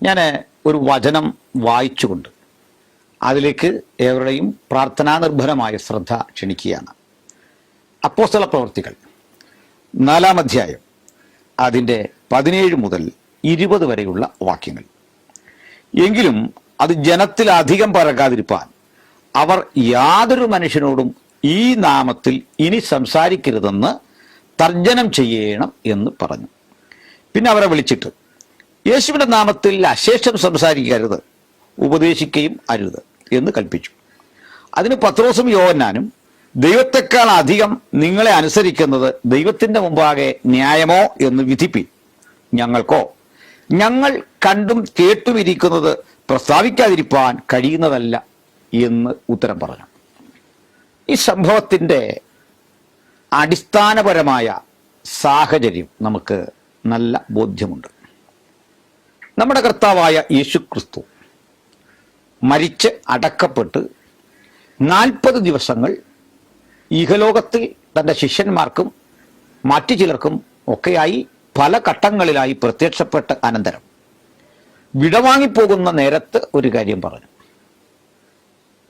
ഞാൻ ഒരു വചനം വായിച്ചുകൊണ്ട് അതിലേക്ക് ഏവരുടെയും പ്രാർത്ഥനാ നിർഭരമായ ശ്രദ്ധ ക്ഷണിക്കുകയാണ്. അപ്പോസ്തല പ്രവൃത്തികൾ 4-ാം അധ്യായം അതിൻ്റെ 17 മുതൽ 20 വരെയുള്ള വാക്യങ്ങൾ. എങ്കിലും അത് ജനത്തിലധികം പരക്കാതിരിപ്പാൻ അവർ യാതൊരു മനുഷ്യനോടും ഈ നാമത്തിൽ ഇനി സംസാരിക്കരുതെന്ന് തർജ്ജനം ചെയ്യണം എന്ന് പറഞ്ഞു. പിന്നെ അവരെ വിളിച്ചിട്ട് യേശുവിൻ്റെ നാമത്തിൽ അശേഷം സംസാരിക്കരുത്, ഉപദേശിക്കുകയും അരുത് എന്ന് കൽപ്പിച്ചു. അതിന് പത്രോസും യോഹന്നാനും, ദൈവത്തെക്കാൾ അധികം നിങ്ങളെ അനുസരിക്കുന്നത് ദൈവത്തിൻ്റെ മുമ്പാകെ ന്യായമോ എന്ന് വിധിപ്പിൻ, ഞങ്ങൾക്കോ ഞങ്ങൾ കണ്ടും കേട്ടുമിരിക്കുന്നത് പ്രസ്താവിക്കാതിരിപ്പാൻ കഴിയുന്നതല്ല എന്ന് ഉത്തരം പറഞ്ഞു. ഈ സംഭവത്തിൻ്റെ അടിസ്ഥാനപരമായ സാഹചര്യം നമുക്ക് നല്ല ബോധ്യമുണ്ട്. നമ്മുടെ കർത്താവായ യേശു ക്രിസ്തു മരിച്ച് അടക്കപ്പെട്ട് 40 ദിവസങ്ങൾ ഇഹലോകത്തിൽ തൻ്റെ ശിഷ്യന്മാർക്കും മറ്റു ചിലർക്കും ഒക്കെയായി പല ഘട്ടങ്ങളിലായി പ്രത്യക്ഷപ്പെട്ട അനന്തരം വിടവാങ്ങിപ്പോകുന്ന നേരത്ത് ഒരു കാര്യം പറഞ്ഞു.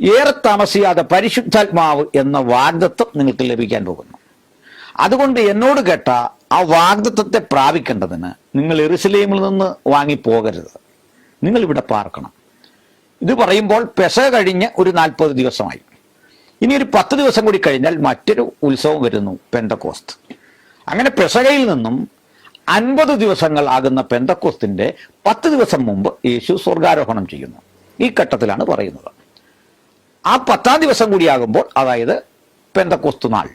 ഏറെ താമസിയാതെ പരിശുദ്ധാത്മാവ് എന്ന വാഗ്ദത്തം നിങ്ങൾക്ക് ലഭിക്കാൻ പോകുന്നു. അതുകൊണ്ട് എന്നോട് കേട്ട ആ വാഗ്ദത്തത്തെ പ്രാപിക്കേണ്ടതിന് നിങ്ങൾ യെരൂശലേമിൽ നിന്ന് വാങ്ങിപ്പോകരുത്, നിങ്ങൾ ഇവിടെ പാർക്കണം. ഇത് പറയുമ്പോൾ പെസഹ കഴിഞ്ഞ് ഒരു 40 ദിവസമായി. ഇനി ഒരു 10 ദിവസം കൂടി കഴിഞ്ഞാൽ മറ്റൊരു ഉത്സവം വരുന്നു, പെന്തക്കോസ്ത്. അങ്ങനെ പെസഹയിൽ നിന്നും 50 ദിവസങ്ങൾ ആകുന്ന പെന്തക്കോസ്തിൻ്റെ 10 ദിവസം മുമ്പ് യേശു സ്വർഗാരോഹണം ചെയ്യുന്നു. ഈ ഘട്ടത്തിലാണ് പറയുന്നത്. ആ 10-ാം ദിവസം കൂടിയാകുമ്പോൾ, അതായത് പെന്തക്കോസ്ത് നാൾ,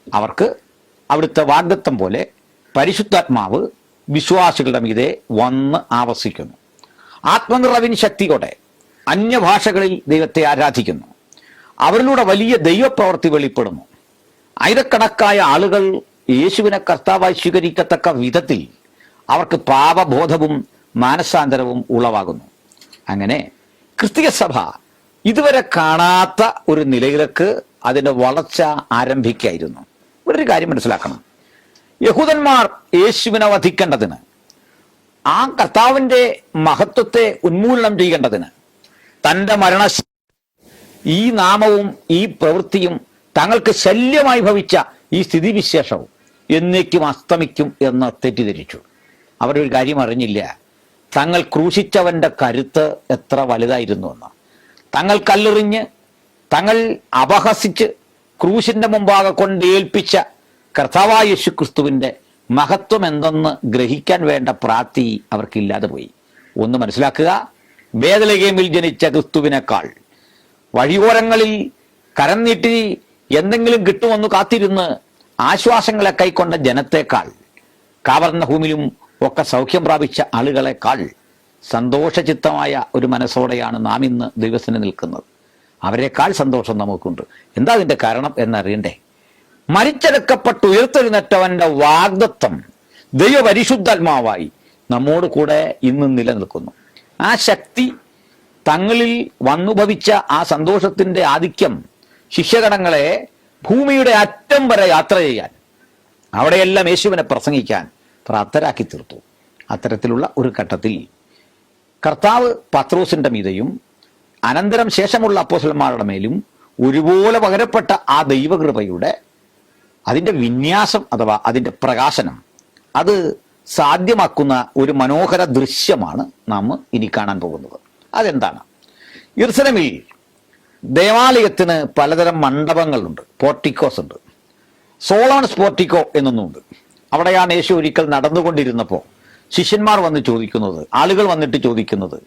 അവർക്ക് അവിടുത്തെ വാഗ്ദത്തം പോലെ പരിശുദ്ധാത്മാവ് വിശ്വാസികളുടെ മീതെ വന്ന് ആവസിക്കുന്നു. ആത്മനിറവിൻ ശക്തിയോടെ അന്യഭാഷകളിൽ ദൈവത്തെ ആരാധിക്കുന്നു. അവരിലൂടെ വലിയ ദൈവപ്രവൃത്തി വെളിപ്പെടുന്നു. ആയിരക്കണക്കായ ആളുകൾ യേശുവിനെ കർത്താവായി സ്വീകരിക്കത്തക്ക വിധത്തിൽ അവർക്ക് പാപബോധവും മാനസാന്തരവും ഉളവാകുന്നു. അങ്ങനെ ക്രിസ്തീയ സഭ ഇതുവരെ കാണാത്ത ഒരു നിലയിലേക്ക് അതിൻ്റെ വളർച്ച ആരംഭിക്കായിരുന്നു. ഒരു കാര്യം മനസ്സിലാക്കണം. യഹൂദന്മാർ യേശുവിനെ വധിക്കേണ്ടതിന്, ആ കർത്താവിൻ്റെ മഹത്വത്തെ ഉന്മൂലനം ചെയ്യേണ്ടതിന്, തൻ്റെ മരണ ഈ നാമവും ഈ പ്രവൃത്തിയും തങ്ങൾക്ക് ശല്യമായി ഭവിച്ച ഈ സ്ഥിതിവിശേഷവും എന്നേക്കും അസ്തമിക്കും എന്ന് തെറ്റിദ്ധരിച്ചു. അവരൊരു കാര്യം അറിഞ്ഞില്ല, തങ്ങൾ ക്രൂശിച്ചവൻ്റെ കരുത്ത് എത്ര വലുതായിരുന്നുവെന്ന്. തങ്ങൾ കല്ലെറിഞ്ഞ്, തങ്ങൾ അപഹസിച്ച് ക്രൂശിൻ്റെ മുമ്പാകെ കൊണ്ടേൽപ്പിച്ച കർത്താവായ യേശു ക്രിസ്തുവിൻ്റെ മഹത്വം എന്തെന്ന് ഗ്രഹിക്കാൻ വേണ്ട പ്രാപ്തി അവർക്കില്ലാതെ പോയി. ഒന്ന് മനസ്സിലാക്കുക, ബേത്ലഹേമിൽ ജനിച്ച ക്രിസ്തുവിനേക്കാൾ വഴിയോരങ്ങളിൽ കരം നീട്ടി എന്തെങ്കിലും കിട്ടുമെന്ന് കാത്തിരുന്ന് ആശ്വാസങ്ങളെ കൈക്കൊണ്ട ജനത്തേക്കാൾ, കാവർണ്ണഭൂമിയിലും ഒക്കെ സൗഖ്യം പ്രാപിച്ച ആളുകളെക്കാൾ സന്തോഷചിത്തമായ ഒരു മനസ്സോടെയാണ് നാം ഇന്ന് ദൈവത്തിന് നിൽക്കുന്നത്. അവരെക്കാൾ സന്തോഷം നമുക്കുണ്ട്. എന്താ അതിൻ്റെ കാരണം എന്നറിയണ്ടേ? മരിച്ചെടുക്കപ്പെട്ട് ഉയർത്തെഴുന്നേറ്റവൻ്റെ വാഗ്ദത്തം ദൈവപരിശുദ്ധാത്മാവായി നമ്മോട് കൂടെ ഇന്ന് നിലനിൽക്കുന്നു. ആ ശക്തി തങ്ങളിൽ വന്നുഭവിച്ച ആ സന്തോഷത്തിൻ്റെ ആധിക്യം ശിഷ്യഗണങ്ങളെ ഭൂമിയുടെ അറ്റം വരെ യാത്ര ചെയ്യാൻ, അവിടെയെല്ലാം യേശുവിനെ പ്രസംഗിക്കാൻ പ്രാപ്തരാക്കി തീർത്തു. അത്തരത്തിലുള്ള ഒരു ഘട്ടത്തിൽ കർത്താവ് പത്രോസിൻ്റെ മീതെയും അനന്തരം ശേഷമുള്ള അപ്പോസ്തലന്മാരുടെ മേലും ഒരുപോലെ പകരപ്പെട്ട ആ ദൈവകൃപയുടെ അതിൻ്റെ വിന്യാസം അഥവാ അതിൻ്റെ പ്രകാശനം, അത് സാധ്യമാക്കുന്ന ഒരു മനോഹര ദൃശ്യമാണ് നാം ഇനി കാണാൻ പോകുന്നത്. അതെന്താണ്? യെരൂശലേമിൽ ദേവാലയത്തിന് പലതരം മണ്ഡപങ്ങളുണ്ട്, പോർട്ടിക്കോസ് ഉണ്ട്. സോളമൻസ് പോർട്ടിക്കോ എന്നൊന്നുമുണ്ട്. അവിടെയാണ് യേശു ഒരിക്കൽ നടന്നുകൊണ്ടിരുന്നപ്പോൾ ശിഷ്യന്മാർ വന്ന് ചോദിക്കുന്നത്, ആളുകൾ വന്നിട്ട് ചോദിക്കുന്നത്,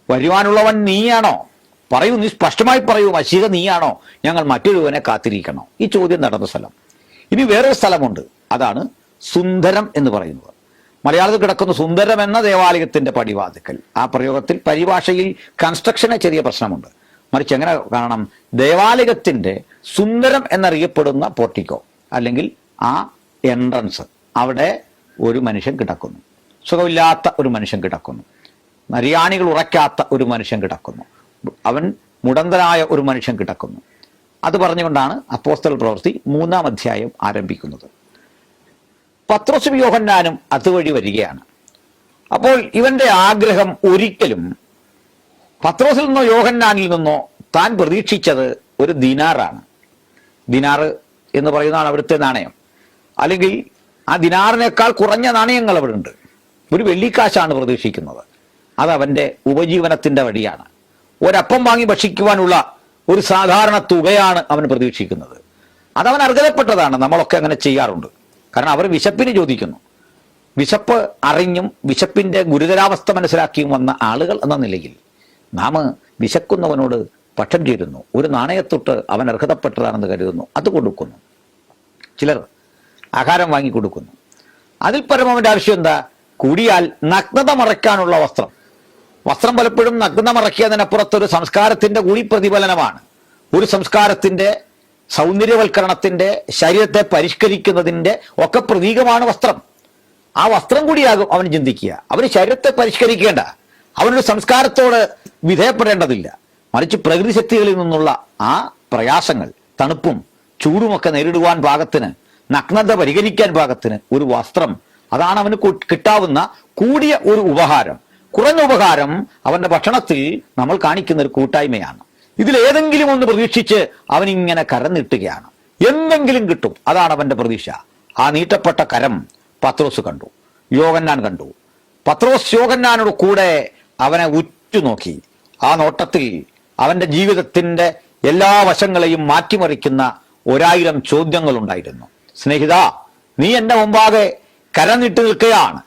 വരുവാനുള്ളവൻ നീയാണോ? പറയൂ, നീ സ്പഷ്ടമായി പറയൂ, മശീഹ നീയാണോ? ഞങ്ങൾ മറ്റൊരുവനെ കാത്തിരിക്കണോ? ഈ ചോദ്യം നടന്ന സ്ഥലം. ഇനി വേറൊരു സ്ഥലമുണ്ട്, അതാണ് സുന്ദരം എന്ന് പറയുന്നത്. മലയാളത്തിൽ കിടക്കുന്ന സുന്ദരം എന്ന ദേവാലയത്തിൻ്റെ പടിവാതിക്കൽ. ആ പ്രയോഗത്തിൽ പരിഭാഷയിൽ കൺസ്ട്രക്ഷന് ചെറിയ പ്രശ്നമുണ്ട്. മറിച്ച് എങ്ങനെ കാണണം? ദേവാലയത്തിൻ്റെ സുന്ദരം എന്നറിയപ്പെടുന്ന പോർട്ടിക്കോ അല്ലെങ്കിൽ ആ എൻട്രൻസ്, അവിടെ ഒരു മനുഷ്യൻ കിടക്കുന്നു, സുഖമില്ലാത്ത ഒരു മനുഷ്യൻ കിടക്കുന്നു, നരിയാണികൾ ഉറയ്ക്കാത്ത ഒരു മനുഷ്യൻ കിടക്കുന്നു, അവൻ മുടന്തനായ ഒരു മനുഷ്യൻ കിടക്കുന്നു. അത് പറഞ്ഞുകൊണ്ടാണ് അപ്പോസ്തല പ്രവൃത്തി 3-ാം അധ്യായം ആരംഭിക്കുന്നത്. പത്രോസും യോഹന്നാനും അതുവഴി വരികയാണ്. അപ്പോൾ ഇവന്റെ ആഗ്രഹം ഒരിക്കലും പത്രോസിൽ നിന്നോ യോഹന്നാനിൽ നിന്നോ താൻ പ്രതീക്ഷിച്ചത് ഒരു ദിനാറാണ്. ദിനാറ് എന്ന് പറയുന്നതാണ് അവിടുത്തെ നാണയം. അല്ലെങ്കിൽ ആ ദിനാറിനേക്കാൾ കുറഞ്ഞ നാണയങ്ങൾ അവിടെ ഉണ്ട്. ഒരു വെള്ളിക്കാശാണ് പ്രതീക്ഷിക്കുന്നത്. അത് അവന്റെ ഉപജീവനത്തിന്റെ വഴിയാണ്. ഒരപ്പം വാങ്ങി ഭക്ഷിക്കുവാനുള്ള ഒരു സാധാരണ തുകയാണ് അവൻ പ്രതീക്ഷിക്കുന്നത്. അതവൻ അർഹതപ്പെട്ടതാണ്. നമ്മളൊക്കെ അങ്ങനെ ചെയ്യാറുണ്ട്. കാരണം അവർ വിശപ്പിന് ചോദിക്കുന്നു. വിശപ്പ് അറിഞ്ഞും വിശപ്പിന്റെ ഗുരുതരാവസ്ഥ മനസ്സിലാക്കിയും വന്ന ആളുകൾ എന്ന നിലയിൽ നാം വിശക്കുന്നവനോട് പക്ഷം ചേരുന്നു. ഒരു നാണയത്തൊട്ട് അവൻ അർഹതപ്പെട്ടതാണെന്ന് കരുതുന്നു, അത് കൊടുക്കുന്നു. ചിലർ ആഹാരം വാങ്ങി കൊടുക്കുന്നു. അതിൽ പരം അവന്റെ ആവശ്യം എന്താ? കൂടിയാൽ നഗ്നത മറയ്ക്കാനുള്ള വസ്ത്രം. വസ്ത്രം പലപ്പോഴും നഗ്നത മറയ്ക്കുന്നതിനപ്പുറത്തൊരു സംസ്കാരത്തിന്റെ കൂടി പ്രതിഫലനമാണ്. ഒരു സംസ്കാരത്തിന്റെ സൗന്ദര്യവൽക്കരണത്തിന്റെ, ശരീരത്തെ പരിഷ്കരിക്കുന്നതിന്റെ ഒക്കെ പ്രതീകമാണ് വസ്ത്രം. ആ വസ്ത്രം കൂടിയാകും അവൻ ചിന്തിക്കുക. അവന് ശരീരത്തെ പരിഷ്കരിക്കേണ്ട, അവനൊരു സംസ്കാരത്തോട് വിധേയപ്പെടേണ്ടതില്ല. മറിച്ച് പ്രകൃതി ശക്തികളിൽ നിന്നുള്ള ആ പ്രയാസങ്ങൾ, തണുപ്പും ചൂടുമൊക്കെ നേരിടുവാൻ പാകത്തിന്, നഗ്നത പരിഹരിക്കാൻ പാകത്തിന് ഒരു വസ്ത്രം, അതാണ് അവന് കിട്ടാവുന്ന കൂടിയ ഒരു ഉപഹാരം. കുറഞ്ഞ ഉപഹാരം അവന്റെ ഭക്ഷണത്തിൽ നമ്മൾ കാണിക്കുന്ന ഒരു കൂട്ടായ്മയാണ്. ഇതിലേതെങ്കിലും ഒന്ന് പ്രതീക്ഷിച്ച് അവനിങ്ങനെ കരം നീട്ടുകയാണ്. എന്തെങ്കിലും കിട്ടും, അതാണ് അവന്റെ പ്രതീക്ഷ. ആ നീട്ടപ്പെട്ട കരം പത്രോസ് കണ്ടു, യോഹന്നാൻ കണ്ടു. പത്രോസ് യോഹന്നാനോട് കൂടെ അവനെ ഉറ്റുനോക്കി. ആ നോട്ടത്തിൽ അവന്റെ ജീവിതത്തിന്റെ എല്ലാ വശങ്ങളെയും മാറ്റിമറിക്കുന്ന 1000 ചോദ്യങ്ങളുണ്ടായിരുന്നു. സ്നേഹിത, നീ എന്റെ മുമ്പാകെ കരം നീട്ടി നിൽക്കുകയാണ്.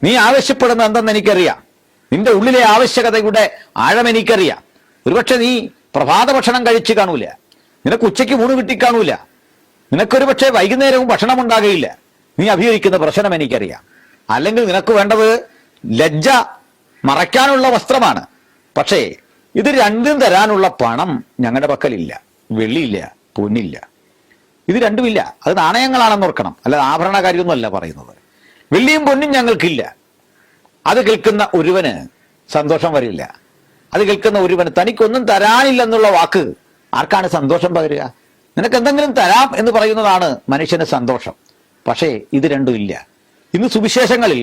നീ ആവശ്യപ്പെടുന്നത് എന്തെന്ന് എനിക്കറിയാം. നിന്റെ ഉള്ളിലെ ആവശ്യകതയുടെ ആഴം എനിക്കറിയാം. ഒരുപക്ഷെ നീ പ്രഭാത ഭക്ഷണം കഴിച്ച് കാണൂല, നിനക്ക് ഉച്ചയ്ക്ക് ഊണ് കിട്ടിക്കാണൂല, നിനക്കൊരു പക്ഷേ വൈകുന്നേരവും ഭക്ഷണം ഉണ്ടാകുകയില്ല. നീ അഭിഹരിക്കുന്ന പ്രശ്നം എനിക്കറിയാം. അല്ലെങ്കിൽ നിനക്ക് വേണ്ടത് ലജ്ജ മറയ്ക്കാനുള്ള വസ്ത്രമാണ്. പക്ഷേ ഇത് രണ്ടും തരാനുള്ള പണം ഞങ്ങളുടെ പക്കലില്ല. വെള്ളിയില്ല, പൊന്നില്ല, ഇത് രണ്ടുമില്ല. അത് നാണയങ്ങളാണെന്ന് ഓർക്കണം, അല്ലാതെ ആഭരണ കാര്യമൊന്നുമല്ല പറയുന്നത്. വെള്ളിയും പൊന്നും ഞങ്ങൾക്കില്ല. അത് കേൾക്കുന്ന ഒരുവന് സന്തോഷം വരില്ല. അത് കേൾക്കുന്ന ഒരുവന് തനിക്കൊന്നും തരാനില്ലെന്നുള്ള വാക്ക് ആർക്കാണ് സന്തോഷം പകരുക? നിനക്ക് എന്തെങ്കിലും തരാം എന്ന് പറയുന്നതാണ് മനുഷ്യന് സന്തോഷം. പക്ഷേ ഇത് രണ്ടും ഇല്ല. ഇന്ന് സുവിശേഷങ്ങളിൽ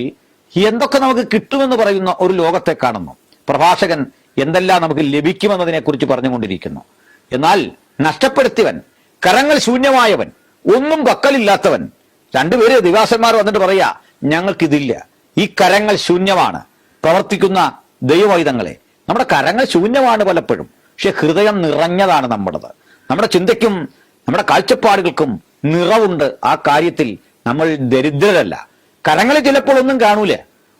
എന്തൊക്കെ നമുക്ക് കിട്ടുമെന്ന് പറയുന്ന ഒരു ലോകത്തെ കാണുന്നു. പ്രഭാഷകൻ എന്തെല്ലാം നമുക്ക് ലഭിക്കുമെന്നതിനെ കുറിച്ച് പറഞ്ഞുകൊണ്ടിരിക്കുന്നു. എന്നാൽ നഷ്ടപ്പെടുത്തിയവൻ, കരങ്ങൾ ശൂന്യമായവൻ, ഒന്നും പക്കലില്ലാത്തവൻ, രണ്ടുപേര് ദിവാസന്മാർ വന്നിട്ട് പറയാ, ഞങ്ങൾക്കിതില്ല, ഈ കരങ്ങൾ ശൂന്യമാണ്. പ്രവർത്തിക്കുന്ന ദൈവവൈതങ്ങളെ, നമ്മുടെ കരങ്ങൾ ശൂന്യമാണ് പലപ്പോഴും, പക്ഷെ ഹൃദയം നിറഞ്ഞതാണ് നമ്മുടേത്. നമ്മുടെ ചിന്തയ്ക്കും നമ്മുടെ കാഴ്ചപ്പാടുകൾക്കും നിറവുണ്ട്. ആ കാര്യത്തിൽ നമ്മൾ ദരിദ്രരല്ല. കരങ്ങളിൽ ചിലപ്പോൾ ഒന്നും കാണൂല,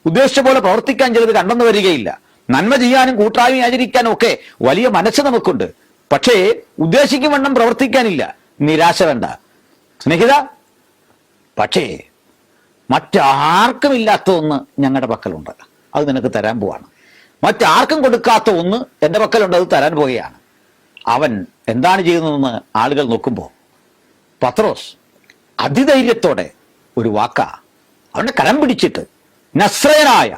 ഉദ്ദേശിച്ച പോലെ പ്രവർത്തിക്കാൻ ചിലത് കണ്ടെന്ന് വരികയില്ല. നന്മ ചെയ്യാനും കൂട്ടായ്മ ആചരിക്കാനും ഒക്കെ വലിയ മനസ്സ് നമുക്കുണ്ട്. പക്ഷേ ഉദ്ദേശിക്കും വണ്ണം പ്രവർത്തിക്കാനില്ല. നിരാശ വേണ്ട സ്നേഹിത. പക്ഷേ മറ്റാർക്കും ഇല്ലാത്ത ഒന്ന് ഞങ്ങളുടെ പക്കലുണ്ട്, അത് നിനക്ക് തരാൻ പോവാണ്. മറ്റാർക്കും കൊടുക്കാത്ത ഒന്ന് എൻ്റെ പക്കലുണ്ട്, അത് തരാൻ പോവുകയാണ്. അവൻ എന്താണ് ചെയ്യുന്നതെന്ന് ആളുകൾ നോക്കുമ്പോൾ പത്രോസ് അതിധൈര്യത്തോടെ ഒരു വാക്ക അവന്റെ കരം പിടിച്ചിട്ട് നസ്രയനായ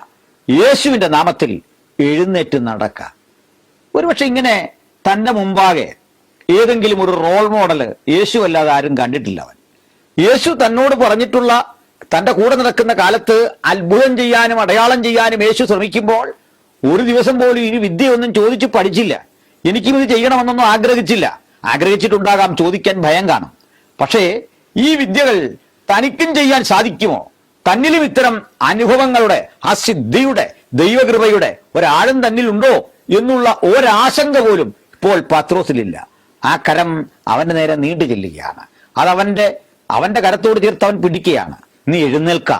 യേശുവിൻ്റെ നാമത്തിൽ എഴുന്നേറ്റ് നടക്ക. ഒരുപക്ഷെ ഇങ്ങനെ തൻ്റെ മുമ്പാകെ ഏതെങ്കിലും ഒരു റോൾ മോഡൽ യേശു അല്ലാതെ ആരും കണ്ടിട്ടില്ല. അവൻ യേശു തന്നോട് പറഞ്ഞിട്ടുള്ള, തൻ്റെ കൂടെ നടക്കുന്ന കാലത്ത് അത്ഭുതം ചെയ്യാനും അടയാളം ചെയ്യാനും യേശു ശ്രമിക്കുമ്പോൾ ഒരു ദിവസം പോലും ഈ വിദ്യയൊന്നും ചോദിച്ച് പഠിച്ചില്ല. എനിക്കും ഇത് ചെയ്യണമെന്നൊന്നും ആഗ്രഹിച്ചില്ല. ആഗ്രഹിച്ചിട്ടുണ്ടാകാം, ചോദിക്കാൻ ഭയം കാണും. പക്ഷേ ഈ വിദ്യകൾ തനിക്കും ചെയ്യാൻ സാധിക്കുമോ? തന്നിലും ഇത്തരം അനുഭവങ്ങളുടെ, ആ സിദ്ധിയുടെ, ദൈവകൃപയുടെ ഒരാഴം തന്നിലുണ്ടോ എന്നുള്ള ഒരാശങ്ക പോലും ഇപ്പോൾ പത്രോസിലില്ല. ആ കരം അവന്റെ നേരെ നീണ്ടു ചെല്ലുകയാണ്. അത് അവന്റെ കരത്തോട് ചേർത്ത് അവൻ പിടിക്കുകയാണ്. നീ എഴുന്നേൽക്ക.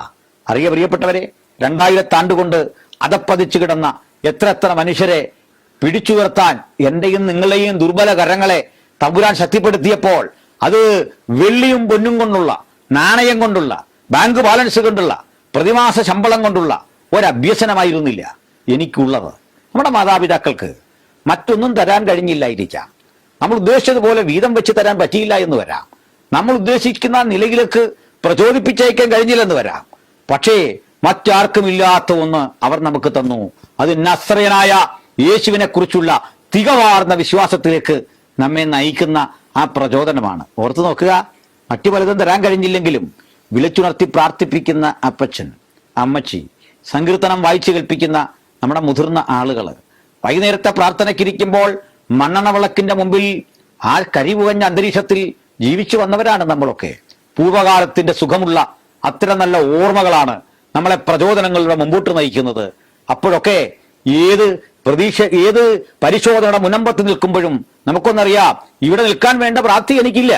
അറിയ പ്രിയപ്പെട്ടവരെ, 2000 ആണ്ടുകൊണ്ട് അതപ്പതിച്ചു കിടന്ന എത്ര മനുഷ്യരെ പിടിച്ചുയർത്താൻ എന്റെയും നിങ്ങളെയും ദുർബല കരങ്ങളെ തമ്പുരാൻ ശക്തിപ്പെടുത്തിയപ്പോൾ അത് വെള്ളിയും പൊന്നും കൊണ്ടുള്ള, നാണയം കൊണ്ടുള്ള, ബാങ്ക് ബാലൻസ് കൊണ്ടുള്ള, പ്രതിമാസ ശമ്പളം കൊണ്ടുള്ള ഒരഭ്യസനമായിരുന്നില്ല എനിക്കുള്ളത്. നമ്മുടെ മാതാപിതാക്കൾക്ക് മറ്റൊന്നും തരാൻ കഴിഞ്ഞില്ലായിരിക്കാം. നമ്മൾ ഉദ്ദേശിച്ചതുപോലെ വീതം വെച്ച് തരാൻ പറ്റിയില്ല എന്ന് വരാം. നമ്മൾ ഉദ്ദേശിക്കുന്ന നിലയിലേക്ക് പ്രചോദിപ്പിച്ചയക്കാൻ കഴിഞ്ഞില്ലെന്ന് വരാം. പക്ഷേ മറ്റാർക്കും ഇല്ലാത്ത ഒന്ന് അവർ നമുക്ക് തന്നു. അത് നസ്രയനായ യേശുവിനെ കുറിച്ചുള്ള തികവാർന്ന വിശ്വാസത്തിലേക്ക് നമ്മെ നയിക്കുന്ന ആ പ്രചോദനമാണ്. ഓർത്തു നോക്കുക, മറ്റു പലതും തരാൻ കഴിഞ്ഞില്ലെങ്കിലും വിളിച്ചുണർത്തി പ്രാർത്ഥിപ്പിക്കുന്ന അപ്പച്ചൻ, അമ്മച്ചി, സങ്കീർത്തനം വായിച്ചു കേൾപ്പിക്കുന്ന നമ്മുടെ മുതിർന്ന ആളുകൾ, വൈകുന്നേരത്തെ പ്രാർത്ഥനയ്ക്കിരിക്കുമ്പോൾ മണ്ണെണ്ണ വിളക്കിന്റെ മുമ്പിൽ ആ കരിപുകഞ്ഞ അന്തരീക്ഷത്തിൽ ജീവിച്ചു വന്നവരാണ് നമ്മളൊക്കെ. പൂർവ്വകാലത്തിന്റെ സുഖമുള്ള അത്ര നല്ല ഓർമ്മകളാണ് നമ്മളെ പ്രചോദനങ്ങളുടെ മുമ്പോട്ട് നയിക്കുന്നത്. അപ്പോഴൊക്കെ ഏത് പരിശോധനയുടെ മുനമ്പത്ത് നിൽക്കുമ്പോഴും നമുക്കൊന്നറിയാം, ഇവിടെ നിൽക്കാൻ വേണ്ട പ്രാപ്തി എനിക്കില്ല,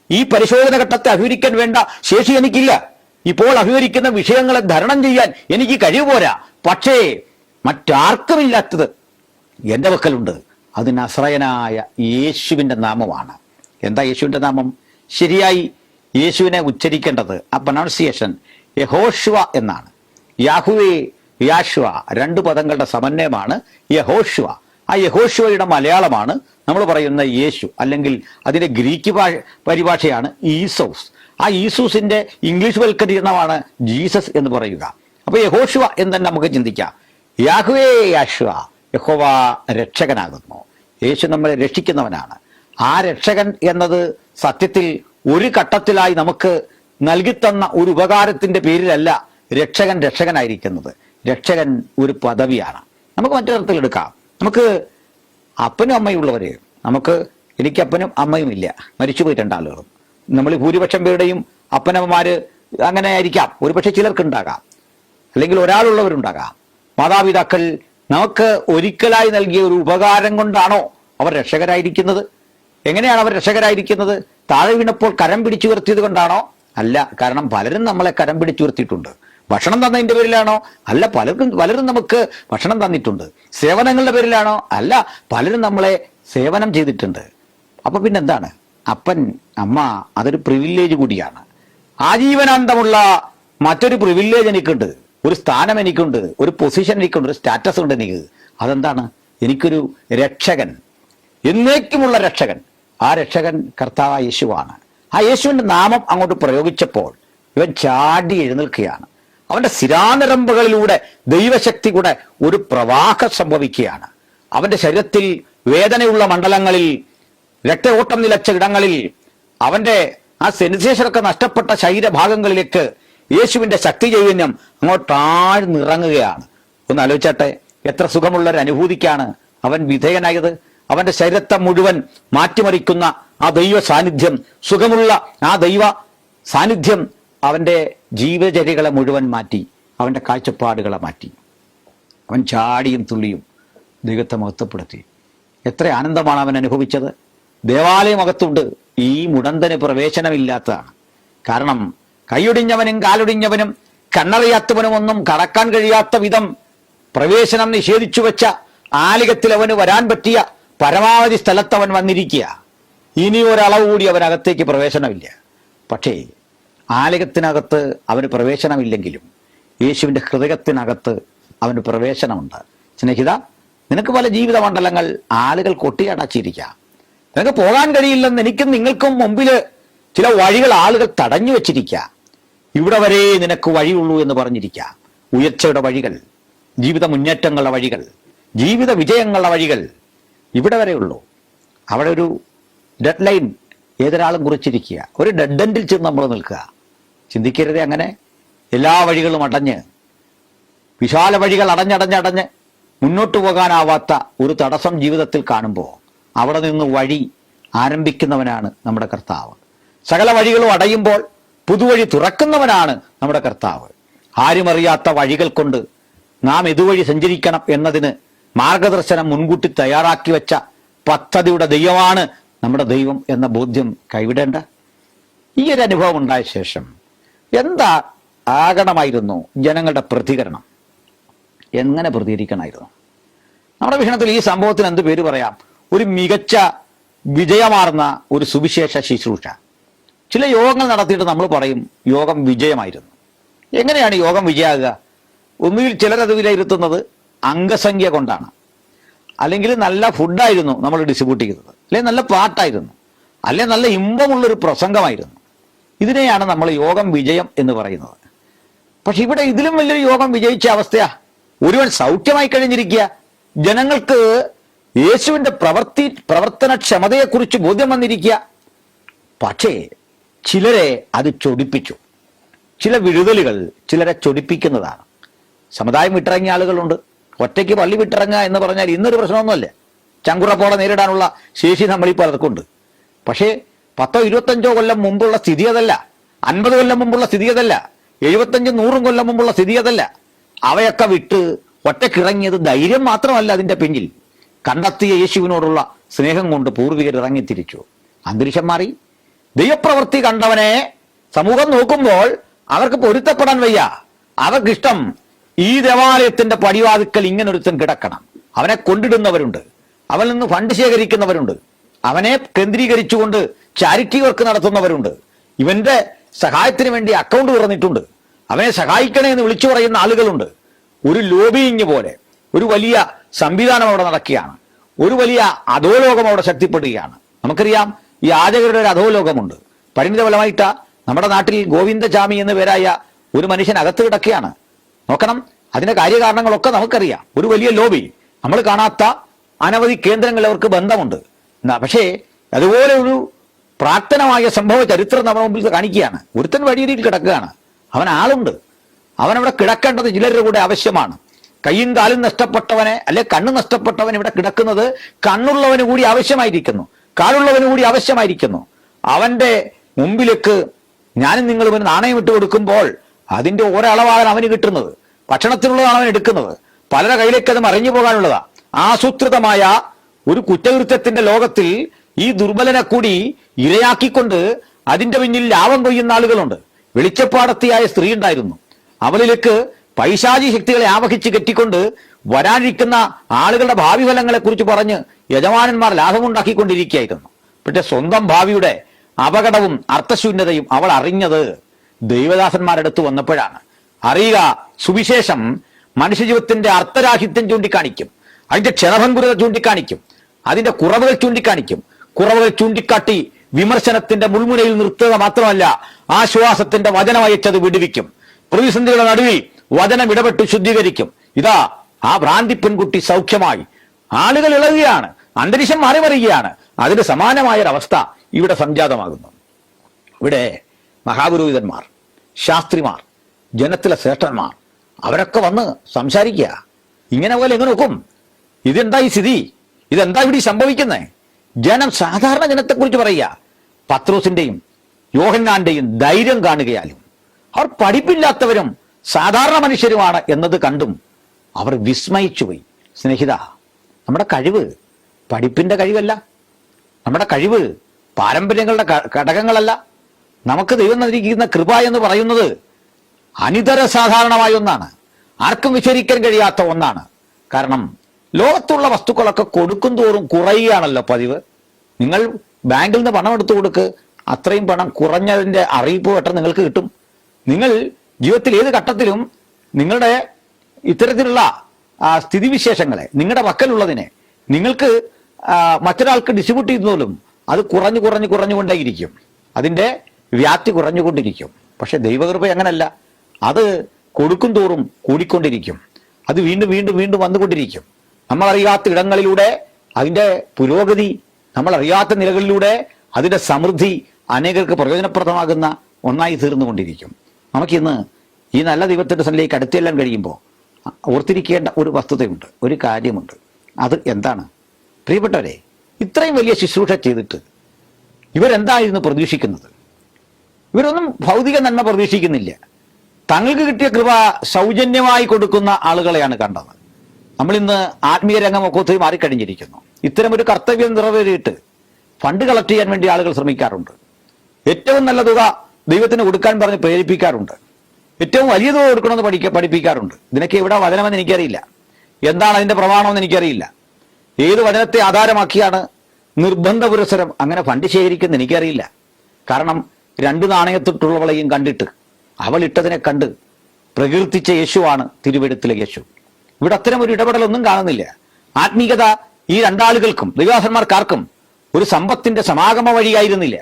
ഈ പരിശോധന ഘട്ടത്തെ അഭിമുഖീകരിക്കാൻ വേണ്ട ശേഷി എനിക്കില്ല, ഇപ്പോൾ അഭിമുഖീകരിക്കുന്ന വിഷയങ്ങളെ ധരണം ചെയ്യാൻ എനിക്ക് കഴിവ് പോരാ. പക്ഷേ മറ്റാർക്കുമില്ലാത്തത് എൻ്റെ പക്കലുണ്ട്. അത് നസ്രയനായ യേശുവിൻ്റെ നാമമാണ്. എന്താ യേശുവിൻ്റെ നാമം? ശരിയായി യേശുവിനെ ഉച്ചരിക്കേണ്ടത്, ആ പ്രൊനൗൺസിയേഷൻ യഹോഷ്വ എന്നാണ്. യാഹുവേ, യാഷ്വ, രണ്ട് പദങ്ങളുടെ സമന്വയമാണ് യഹോഷ്വ. ആ യഹോഷ്വയുടെ മലയാളമാണ് നമ്മൾ പറയുന്ന യേശു, അല്ലെങ്കിൽ അതിന്റെ ഗ്രീക്ക് പരിഭാഷയാണ് ഈസോസ്. ആ ഈസൂസിന്റെ ഇംഗ്ലീഷ് വൽക്കരണമാണ് ജീസസ് എന്ന് പറയുക. അപ്പൊ യഹോഷ്വ എന്ന് തന്നെ നമുക്ക് ചിന്തിക്കാം. യാഹുവേ, യാഷ്വ, യഹോവ രക്ഷകനാകുന്നു. യേശു നമ്മളെ രക്ഷിക്കുന്നവനാണ്. ആ രക്ഷകൻ എന്നത് സത്യത്തിൽ ഒരു ഘട്ടത്തിലായി നമുക്ക് നൽകിത്തന്ന ഒരു ഉപകാരത്തിന്റെ പേരിലല്ല രക്ഷകനായിരിക്കുന്നത്. രക്ഷകൻ ഒരു പദവിയാണ്. നമുക്ക് മറ്റൊരർത്ഥത്തിൽ എടുക്കാം. നമുക്ക് അപ്പനും അമ്മയുള്ളവര്, എനിക്ക് അപ്പനും അമ്മയും ഇല്ല, മരിച്ചുപോയി രണ്ടാളുകളും. നമ്മൾ ഭൂരിപക്ഷം പേരുടെയും അപ്പനമ്മമാര് അങ്ങനെ ആയിരിക്കാം. ഒരുപക്ഷെ ചിലർക്കുണ്ടാകാം, അല്ലെങ്കിൽ ഒരാളുള്ളവരുണ്ടാകാം. മാതാപിതാക്കൾ നമുക്ക് ഒരിക്കലായി നൽകിയ ഒരു ഉപകാരം കൊണ്ടാണോ അവർ രക്ഷകരായിരിക്കുന്നത്? എങ്ങനെയാണ് അവർ രക്ഷകരായിരിക്കുന്നത്? താഴെ വീണപ്പോൾ കരം പിടിച്ചുയർത്തിയത് കൊണ്ടാണോ? അല്ല. കാരണം പലരും നമ്മളെ കരം പിടിച്ചുയർത്തിയിട്ടുണ്ട്. ഭക്ഷണം തന്നതിന്റെ പേരിലാണോ? അല്ല. പലരും നമുക്ക് ഭക്ഷണം തന്നിട്ടുണ്ട്. സേവനങ്ങളുടെ പേരിലാണോ? അല്ല. പലരും നമ്മളെ സേവനം ചെയ്തിട്ടുണ്ട്. അപ്പൊ പിന്നെന്താണ്? അപ്പൻ അമ്മ അതൊരു പ്രിവില്ലേജ് കൂടിയാണ്. ആജീവനാന്തമുള്ള മറ്റൊരു പ്രിവില്ലേജ് എനിക്കുണ്ട്, ഒരു സ്ഥാനം എനിക്കുണ്ട്, ഒരു പൊസിഷൻ എനിക്കുണ്ട്, ഒരു സ്റ്റാറ്റസ് ഉണ്ട് എനിക്ക്. അതെന്താണ്? എനിക്കൊരു രക്ഷകൻ, എന്നേക്കുമുള്ള രക്ഷകൻ. ആ രക്ഷകൻ കർത്താവ് യേശുവാണ്. ആ യേശുവിന്റെ നാമം അങ്ങോട്ട് പ്രയോഗിച്ചപ്പോൾ ഇവൻ ചാടി എഴുന്നേൽക്കുകയാണ്. അവന്റെ ശിരാനരമ്പുകളിലൂടെ ദൈവശക്തി കൂടെ ഒരു പ്രവാഹം സംഭവിക്കുകയാണ്. അവന്റെ ശരീരത്തിൽ വേദനയുള്ള മണ്ഡലങ്ങളിൽ, രക്തയോട്ടം നിലച്ച ഇടങ്ങളിൽ, അവന്റെ ആ സെൻസേഷനൊക്കെ നഷ്ടപ്പെട്ട ശരീരഭാഗങ്ങളിലേക്ക് യേശുവിന്റെ ശക്തി ചൈതന്യം അങ്ങോട്ടാഴ്ന്നിറങ്ങുകയാണ്. ഒന്ന് ആലോചിച്ചാട്ടെ, എത്ര സുഖമുള്ളൊരു അനുഭൂതിക്കാണ് അവൻ വിധേയനായത്. അവന്റെ ശരീരത്തെ മുഴുവൻ മാറ്റിമറിക്കുന്ന ആ ദൈവ സാന്നിധ്യം, സുഖമുള്ള ആ ദൈവ സാന്നിധ്യം അവന്റെ ജീവചര്യകളെ മുഴുവൻ മാറ്റി, അവന്റെ കാഴ്ചപ്പാടുകളെ മാറ്റി. അവൻ ചാടിയും തുള്ളിയും ദൈവത്തെ മഹത്വപ്പെടുത്തി. എത്ര ആനന്ദമാണ് അവൻ അനുഭവിച്ചത്. ദേവാലയമകത്തുണ്ട് ഈ മുടന്തന് പ്രവേശനമില്ലാത്തതാണ്. കാരണം കൈയൊടിഞ്ഞവനും കാലൊടിഞ്ഞവനും കണ്ണറിയാത്തവനും ഒന്നും കടക്കാൻ കഴിയാത്ത വിധം പ്രവേശനം നിഷേധിച്ചു വെച്ച ആലയത്തിൽ അവന് വരാൻ പറ്റിയ പരമാവധി സ്ഥലത്ത് അവൻ വന്നിരിക്കുക. ഇനി ഒരളവ് കൂടി അവനകത്തേക്ക് പ്രവേശനമില്ല. പക്ഷേ ആലയത്തിനകത്ത് അവന് പ്രവേശനമില്ലെങ്കിലും യേശുവിൻ്റെ ഹൃദയത്തിനകത്ത് അവന് പ്രവേശനമുണ്ട്. സ്നേഹിത, നിനക്ക് പല ജീവിത മണ്ഡലങ്ങൾ ആളുകൾ കൊട്ടിയടച്ചിരിക്കാം. നിനക്ക് പോകാൻ കഴിയില്ലെന്ന് എനിക്കും നിങ്ങൾക്കും മുമ്പിൽ ചില വഴികൾ ആളുകൾ തടഞ്ഞു വെച്ചിരിക്കുക. ഇവിടെ വരെ നിനക്ക് വഴിയുള്ളൂ എന്ന് പറഞ്ഞിരിക്കുക. ഉയർച്ചയുടെ വഴികൾ, ജീവിത മുന്നേറ്റങ്ങളുടെ വഴികൾ, ജീവിത വിജയങ്ങളുടെ വഴികൾ ഇവിടെ വരെ ഉള്ളൂ. അവിടെ ഒരു ഡെഡ് ലൈൻ ഏതൊരാളും കുറിച്ചിരിക്കുക. ഒരു ഡെഡ് എൻഡിൽ ചെന്ന് നമ്മൾ നിൽക്കുക. ചിന്തിക്കരുതേ അങ്ങനെ. എല്ലാ വഴികളും അടഞ്ഞ്, വിശാല വഴികൾ അടഞ്ഞ് മുന്നോട്ട് പോകാനാവാത്ത ഒരു തടസ്സം ജീവിതത്തിൽ കാണുമ്പോൾ അവിടെ നിന്ന് വഴി ആരംഭിക്കുന്നവനാണ് നമ്മുടെ കർത്താവ്. സകല വഴികളും അടയുമ്പോൾ പുതുവഴി തുറക്കുന്നവനാണ് നമ്മുടെ കർത്താവ്. ആരുമറിയാത്ത വഴികൾ കൊണ്ട് നാം ഇതുവഴി സഞ്ചരിക്കണം എന്നതിന് മാർഗദർശനം മുൻകൂട്ടി തയ്യാറാക്കി വെച്ച പദ്ധതിയുടെ ദൈവമാണ് നമ്മുടെ ദൈവം എന്ന ബോധ്യം കൈവിടേണ്ട. ഈ ഒരു അനുഭവം ഉണ്ടായ ശേഷം എന്താ ആകണമായിരുന്നു ജനങ്ങളുടെ പ്രതികരണം? എങ്ങനെ പ്രതികരിക്കണമായിരുന്നു? നമ്മുടെ വീക്ഷണത്തിൽ ഈ സംഭവത്തിന് എന്ത് പേര് പറയാം? ഒരു മികച്ച വിജയമാർന്ന ഒരു സുവിശേഷ ശുശ്രൂഷ. ചില യോഗങ്ങൾ നടത്തിയിട്ട് നമ്മൾ പറയും യോഗം വിജയമായിരുന്നു. എങ്ങനെയാണ് യോഗം വിജയമാകുക? ഒന്നുകിൽ ചിലരത് വിലയിരുത്തുന്നത് അംഗസംഖ്യ കൊണ്ടാണ്, അല്ലെങ്കിൽ നല്ല ഫുഡായിരുന്നു നമ്മൾ ഡിസ്ട്രിബ്യൂട്ട് ചെയ്തത്, അല്ലെങ്കിൽ നല്ല പാട്ടായിരുന്നു, അല്ലെങ്കിൽ നല്ല ഇമ്പമുള്ളൊരു പ്രസംഗമായിരുന്നു. ഇതിനെയാണ് നമ്മൾ യോഗം വിജയം എന്ന് പറയുന്നത്. പക്ഷെ ഇവിടെ ഇതിലും വലിയൊരു യോഗം വിജയിച്ച അവസ്ഥയാ. ഒരുവൻ സൗഖ്യമായി കഴിഞ്ഞിരിക്കുക. ജനങ്ങൾക്ക് യേശുവിന്റെ പ്രവർത്തനക്ഷമതയെക്കുറിച്ച് ബോധ്യം വന്നിരിക്കുക. പക്ഷേ ചിലരെ അത് ചൊടിപ്പിച്ചു. ചില വിഴുതലുകൾ ചിലരെ ചൊടിപ്പിക്കുന്നതാണ്. സമുദായം വിട്ടിറങ്ങിയ ആളുകളുണ്ട്. ഒറ്റയ്ക്ക് പള്ളി വിട്ടിറങ്ങുക എന്ന് പറഞ്ഞാൽ ഇന്നൊരു പ്രശ്നമൊന്നുമല്ല. ചങ്കുറപ്പോടെ നേരിടാനുള്ള ശേഷി നമ്മളിപ്പോൾ പലർക്കുണ്ട്. പക്ഷേ 10-25 കൊല്ലം മുമ്പുള്ള സ്ഥിതി അതല്ല, 50 കൊല്ലം മുമ്പുള്ള സ്ഥിതി അതല്ല, 75-100 കൊല്ലം മുമ്പുള്ള സ്ഥിതി അതല്ല. അവയൊക്കെ വിട്ട് ഒറ്റക്കിറങ്ങിയത് ധൈര്യം മാത്രമല്ല, അതിന്റെ പിന്നിൽ കണ്ടെത്തിയ യേശുവിനോടുള്ള സ്നേഹം കൊണ്ട് പൂർവികർ ഇറങ്ങിത്തിരിച്ചു. അന്തരീക്ഷം മാറി. ദൈവപ്രവൃത്തി കണ്ടവനെ സമൂഹം നോക്കുമ്പോൾ അവർക്ക് പൊരുത്തപ്പെടാൻ വയ്യ. അവർക്കിഷ്ടം ഈ ദേവാലയത്തിന്റെ പടിവാതിക്കൽ ഇങ്ങനെ ഒരുത്തൻ കിടക്കണം. അവനെ കൊണ്ടിടുന്നവരുണ്ട്, അവനിൽ നിന്ന് ഫണ്ട് ശേഖരിക്കുന്നവരുണ്ട്, അവനെ കേന്ദ്രീകരിച്ചുകൊണ്ട് ചാരിറ്റി വർക്ക് നടത്തുന്നവരുണ്ട്, ഇവന്റെ സഹായത്തിന് വേണ്ടി അക്കൗണ്ട് തുറന്നിട്ടുണ്ട്, അവനെ സഹായിക്കണേ എന്ന് വിളിച്ചു പറയുന്ന ആളുകളുണ്ട്. ഒരു ലോബിയിങ് പോലെ ഒരു വലിയ സംവിധാനം അവിടെ നടക്കുകയാണ്. ഒരു വലിയ അധോലോകം അവിടെ ശക്തിപ്പെടുകയാണ്. നമുക്കറിയാം, ഈ യാചകരുടെ ഒരു അധോലോകമുണ്ട്. പരിണിതഫലമായിട്ടാ നമ്മുടെ നാട്ടിൽ ഗോവിന്ദചാമി എന്ന പേരായ ഒരു മനുഷ്യൻ അകത്ത് കിടക്കുകയാണ്. നോക്കണം, അതിന്റെ കാര്യകാരണങ്ങളൊക്കെ നമുക്കറിയാം. ഒരു വലിയ ലോബി, നമ്മൾ കാണാത്ത അനവധി കേന്ദ്രങ്ങളിൽ അവർക്ക് ബന്ധമുണ്ട്. പക്ഷേ അതുപോലെ ഒരു പ്രാർത്ഥനമായ സംഭവ ചരിത്രം നമ്മുടെ മുമ്പിൽ കാണിക്കുകയാണ്. ഒരുത്തൻ വഴിയരിയിൽ കിടക്കുകയാണ്, അവൻ ആളുണ്ട്, അവനവിടെ കിടക്കേണ്ടത് ചിലരുടെ കൂടെ ആവശ്യമാണ്. കയ്യും കാലും നഷ്ടപ്പെട്ടവനെ അല്ലെ കണ്ണ് നഷ്ടപ്പെട്ടവൻ ഇവിടെ കിടക്കുന്നത് കണ്ണുള്ളവന് കൂടി ആവശ്യമായിരിക്കുന്നു, കാലുള്ളവന് കൂടി ആവശ്യമായിരിക്കുന്നു. അവന്റെ മുമ്പിലേക്ക് ഞാനും നിങ്ങളും ഒരു നാണയം ഇട്ട് കൊടുക്കുമ്പോൾ അതിന്റെ ഒരളവാണ് അവന് കിട്ടുന്നത്. ഭക്ഷണത്തിനുള്ളതാണ് അവൻ എടുക്കുന്നത്. പലരുടെ കയ്യിലേക്ക് അത് മറിഞ്ഞു പോകാനുള്ളതാ. ആസൂത്രിതമായ ഒരു കുറ്റകൃത്യത്തിന്റെ ലോകത്തിൽ ഈ ദുർബലനെ കൂടി ഇരയാക്കിക്കൊണ്ട് അതിന്റെ പിന്നിൽ ലാഭം കൊയ്യുന്ന ആളുകളുണ്ട്. വെളിച്ചപ്പാടത്തിയായ സ്ത്രീ ഉണ്ടായിരുന്നു. അവളിലേക്ക് പൈശാചി ശക്തികളെ ആവഹിച്ച് കെട്ടിക്കൊണ്ട് വരാനിരിക്കുന്ന ആളുകളുടെ ഭാവി ഫലങ്ങളെ കുറിച്ച് പറഞ്ഞ് യജമാനന്മാർ ലാഭമുണ്ടാക്കിക്കൊണ്ടിരിക്കുകയായിരുന്നു. പക്ഷെ സ്വന്തം ഭാവിയുടെ അപകടവും അർത്ഥശൂന്യതയും അവൾ അറിഞ്ഞത് ദൈവദാസന്മാരെടുത്ത് വന്നപ്പോഴാണ്. അറിയുക, സുവിശേഷം മനുഷ്യജീവിതത്തിന്റെ അർത്ഥരാഹിത്യം ചൂണ്ടിക്കാണിക്കും, അതിന്റെ ക്ഷണഭങ്കുരത ചൂണ്ടിക്കാണിക്കും, അതിന്റെ കുറവുകൾ ചൂണ്ടിക്കാണിക്കും. കുറവുകൾ ചൂണ്ടിക്കാട്ടി വിമർശനത്തിന്റെ മുൾമുനയിൽ നിർത്തുക മാത്രമല്ല, ആശ്വാസത്തിന്റെ വചനം അയച്ചത് വിടുവിക്കും. പ്രതിസന്ധികളുടെ നടുവിൽ വചനം ഇടപെട്ട് ശുദ്ധീകരിക്കും. ഇതാ ആ ഭ്രാന്തി പെൺകുട്ടി സൗഖ്യമായി. ആളുകൾ ഇളകുകയാണ്, അന്തരീക്ഷം മാറി മറിയുകയാണ്. അതിന് സമാനമായൊരവസ്ഥ ഇവിടെ സംജാതമാകുന്നു. ഇവിടെ മഹാപുരോഹിതന്മാർ, ശാസ്ത്രിമാർ, ജനത്തിലെ ശ്രേഷ്ഠന്മാർ അവരൊക്കെ വന്ന് സംസാരിക്കുക. ഇങ്ങനെ പോലെ എങ്ങനെ നോക്കും? ഇതെന്താ ഈ സ്ഥിതി? ഇതെന്താ ഇവിടെ സംഭവിക്കുന്നത്? ജനം, സാധാരണ ജനത്തെക്കുറിച്ച് പറയുക. പത്രോസിന്റെയും യോഹന്നാന്റെയും ധൈര്യം കാണുകയാലും അവർ പഠിപ്പില്ലാത്തവരും സാധാരണ മനുഷ്യരുമാണ് എന്നത് കണ്ടും അവർ വിസ്മയിച്ചുപോയി. സ്നേഹിത, നമ്മുടെ കഴിവ് പഠിപ്പിന്റെ കഴിവല്ല, നമ്മുടെ കഴിവ് പാരമ്പര്യങ്ങളുടെ ഘടകങ്ങളല്ല. നമുക്ക് ദൈവം നൽകിയിരിക്കുന്ന കൃപ എന്ന് പറയുന്നത് അനിതര സാധാരണമായ ഒന്നാണ്, ആർക്കും വിചാരിക്കാൻ കഴിയാത്ത ഒന്നാണ്. കാരണം ലോകത്തുള്ള വസ്തുക്കളൊക്കെ കൊടുക്കും തോറും കുറയുകയാണല്ലോ പതിവ്. നിങ്ങൾ ബാങ്കിൽ നിന്ന് പണം എടുത്തു കൊടുക്ക്, അത്രയും പണം കുറഞ്ഞതിന്റെ അറിയിപ്പ് പെട്ടെന്ന് നിങ്ങൾക്ക് കിട്ടും. നിങ്ങൾ ജീവിതത്തിൽ ഏത് ഘട്ടത്തിലും നിങ്ങളുടെ ഇത്തരത്തിലുള്ള സ്ഥിതിവിശേഷങ്ങളെ, നിങ്ങളുടെ പക്കലുള്ളതിനെ നിങ്ങൾക്ക് മറ്റൊരാൾക്ക് ഡിസ്ട്രിബ്യൂട്ട് ചെയ്യുന്നതിലും അത് കുറഞ്ഞുകൊണ്ടേയിരിക്കും, അതിൻ്റെ വ്യാപ്തി കുറഞ്ഞുകൊണ്ടിരിക്കും. പക്ഷെ ദൈവകൃപ അങ്ങനല്ല, അത് കൊടുക്കും തോറും കൂടിക്കൊണ്ടിരിക്കും, അത് വീണ്ടും വീണ്ടും വീണ്ടും വന്നുകൊണ്ടിരിക്കും. നമ്മളറിയാത്ത ഇടങ്ങളിലൂടെ അതിൻ്റെ പുരോഗതി, നമ്മളറിയാത്ത നിലകളിലൂടെ അതിൻ്റെ സമൃദ്ധി അനേകർക്ക് പ്രയോജനപ്രദമാകുന്ന ഒന്നായി തീർന്നുകൊണ്ടിരിക്കും. നമുക്കിന്ന് ഈ നല്ല ദൈവത്തിൻ്റെ സന്നിധിയിലേക്ക് അടുത്തെല്ലാം കഴിയുമ്പോൾ ഓർത്തിരിക്കേണ്ട ഒരു വസ്തുതയുണ്ട്, ഒരു കാര്യമുണ്ട്. അത് എന്താണ്? പ്രിയപ്പെട്ടവരെ, ഇത്രയും വലിയ ശുശ്രൂഷ ചെയ്തിട്ട് ഇവരെന്തായിരുന്നു പ്രതീക്ഷിക്കുന്നത്? ഇവരൊന്നും ഭൗതിക നന്മ പ്രതീക്ഷിക്കുന്നില്ല. തങ്ങൾക്ക് കിട്ടിയ കൃപ സൗജന്യമായി കൊടുക്കുന്ന ആളുകളെയാണ് കണ്ടത്. നമ്മളിന്ന് ആത്മീയ രംഗമൊക്കെ ഒത്തിരി മാറിക്കഴിഞ്ഞിരിക്കുന്നു. ഇത്തരം ഒരു കർത്തവ്യം നിറവേറിയിട്ട് ഫണ്ട് കളക്ട് ചെയ്യാൻ വേണ്ടി ആളുകൾ ശ്രമിക്കാറുണ്ട്. ഏറ്റവും നല്ല തുക ദൈവത്തിന് കൊടുക്കാൻ പറഞ്ഞ് പ്രേരിപ്പിക്കാറുണ്ട്. ഏറ്റവും വലിയ തുക കൊടുക്കണമെന്ന് പഠിപ്പിക്കാറുണ്ട്. ഇതിനൊക്കെ ഇവിടെ വചനമെന്ന് എനിക്കറിയില്ല, എന്താണ് അതിന്റെ പ്രമാണമെന്ന് എനിക്കറിയില്ല, ഏത് വചനത്തെ ആധാരമാക്കിയാണ് നിർബന്ധ പുരസ്സരം അങ്ങനെ ഫണ്ട് ശേഖരിക്കുന്നത് എനിക്കറിയില്ല. കാരണം 2 നാണയത്തിട്ടുള്ളവളെയും കണ്ടിട്ട്, അവൾ ഇട്ടതിനെ കണ്ട് പ്രകീർത്തിച്ച യേശുവാണ് തിരുവെഴുത്തിലെ യേശു. ഇവിടെ അത്തരം ഒരു ഇടപെടലൊന്നും കാണുന്നില്ല. ആത്മീയത ഈ രണ്ടാളുകൾക്കും ദൈവദാസന്മാർക്കാർക്കും ഒരു സമ്പത്തിന്റെ സമാഗമ വഴിയായിരുന്നില്ല.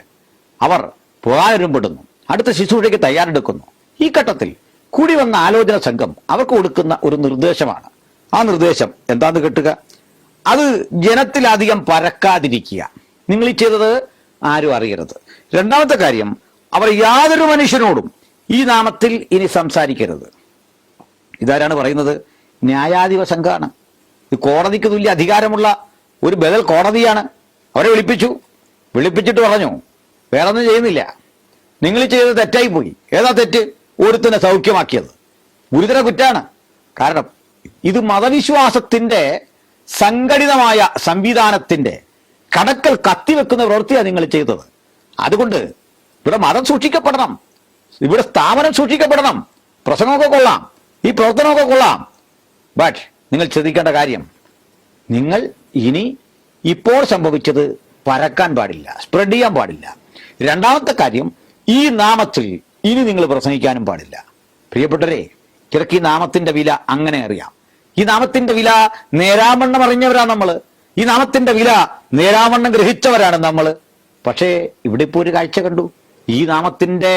അവർ പോകാനൊരുമ്പെടുന്നു, അടുത്ത ശുശ്രൂഷയ്ക്ക് തയ്യാറെടുക്കുന്നു. ഈ ഘട്ടത്തിൽ കൂടി വന്ന ആലോചന സംഘം അവർക്ക് കൊടുക്കുന്ന ഒരു നിർദ്ദേശമാണ്. ആ നിർദ്ദേശം എന്താന്ന് കേട്ടുക. അത് ജനത്തിലധികം പരക്കാതിരിക്കുക. നിങ്ങൾ ഈ ചെയ്തത് ആരും അറിയരുത്. രണ്ടാമത്തെ കാര്യം, അവർ യാതൊരു മനുഷ്യനോടും ഈ നാമത്തിൽ ഇനി സംസാരിക്കരുത്. ഇതാരാണ് പറയുന്നത്? ന്യായാധിപ സംഘമാണ്. ഇത് കോടതിക്ക് തുല്യ അധികാരമുള്ള ഒരു ബദൽ കോടതിയാണ്. അവരെ വിളിപ്പിച്ചിട്ട് പറഞ്ഞു, വേറൊന്നും ചെയ്യുന്നില്ല, നിങ്ങൾ ചെയ്തത് തെറ്റായിപ്പോയി. ഏതാ തെറ്റ്? ഒരുത്തിനെ സൗഖ്യമാക്കിയത് ഗുരുതര കുറ്റാണ്. കാരണം ഇത് മതവിശ്വാസത്തിന്റെ സംഘടിതമായ സംവിധാനത്തിന്റെ കടക്കൽ കത്തിവെക്കുന്ന പ്രവൃത്തിയാണ് നിങ്ങൾ ചെയ്തത്. അതുകൊണ്ട് ഇവിടെ മതം സൂക്ഷിക്കപ്പെടണം, ഇവിടെ സ്ഥാപനം സൂക്ഷിക്കപ്പെടണം. പ്രസംഗമൊക്കെ കൊള്ളാം, ഈ പ്രവർത്തനമൊക്കെ കൊള്ളാം. ബട്ട് നിങ്ങൾ ശ്രദ്ധിക്കേണ്ട കാര്യം, നിങ്ങൾ ഇനി ഇപ്പോൾ സംഭവിച്ചത് പരക്കാൻ പാടില്ല, സ്പ്രെഡ് ചെയ്യാൻ പാടില്ല. രണ്ടാമത്തെ കാര്യം, ഈ നാമത്തിൽ ഇനി നിങ്ങൾ പ്രസംഗിക്കാനും പാടില്ല. പ്രിയപ്പെട്ടവരെ, ചിലക്ക് ഈ നാമത്തിന്റെ വില അങ്ങനെ അറിയാം. ഈ നാമത്തിന്റെ വില നേരാവണ്ണം അറിഞ്ഞവരാണ് നമ്മൾ. ഈ നാമത്തിന്റെ വില നേരാവണ്ണം ഗ്രഹിച്ചവരാണ് നമ്മൾ. പക്ഷേ ഇവിടെ ഇപ്പോൾ ഒരു കാഴ്ച കണ്ടു. ഈ നാമത്തിന്റെ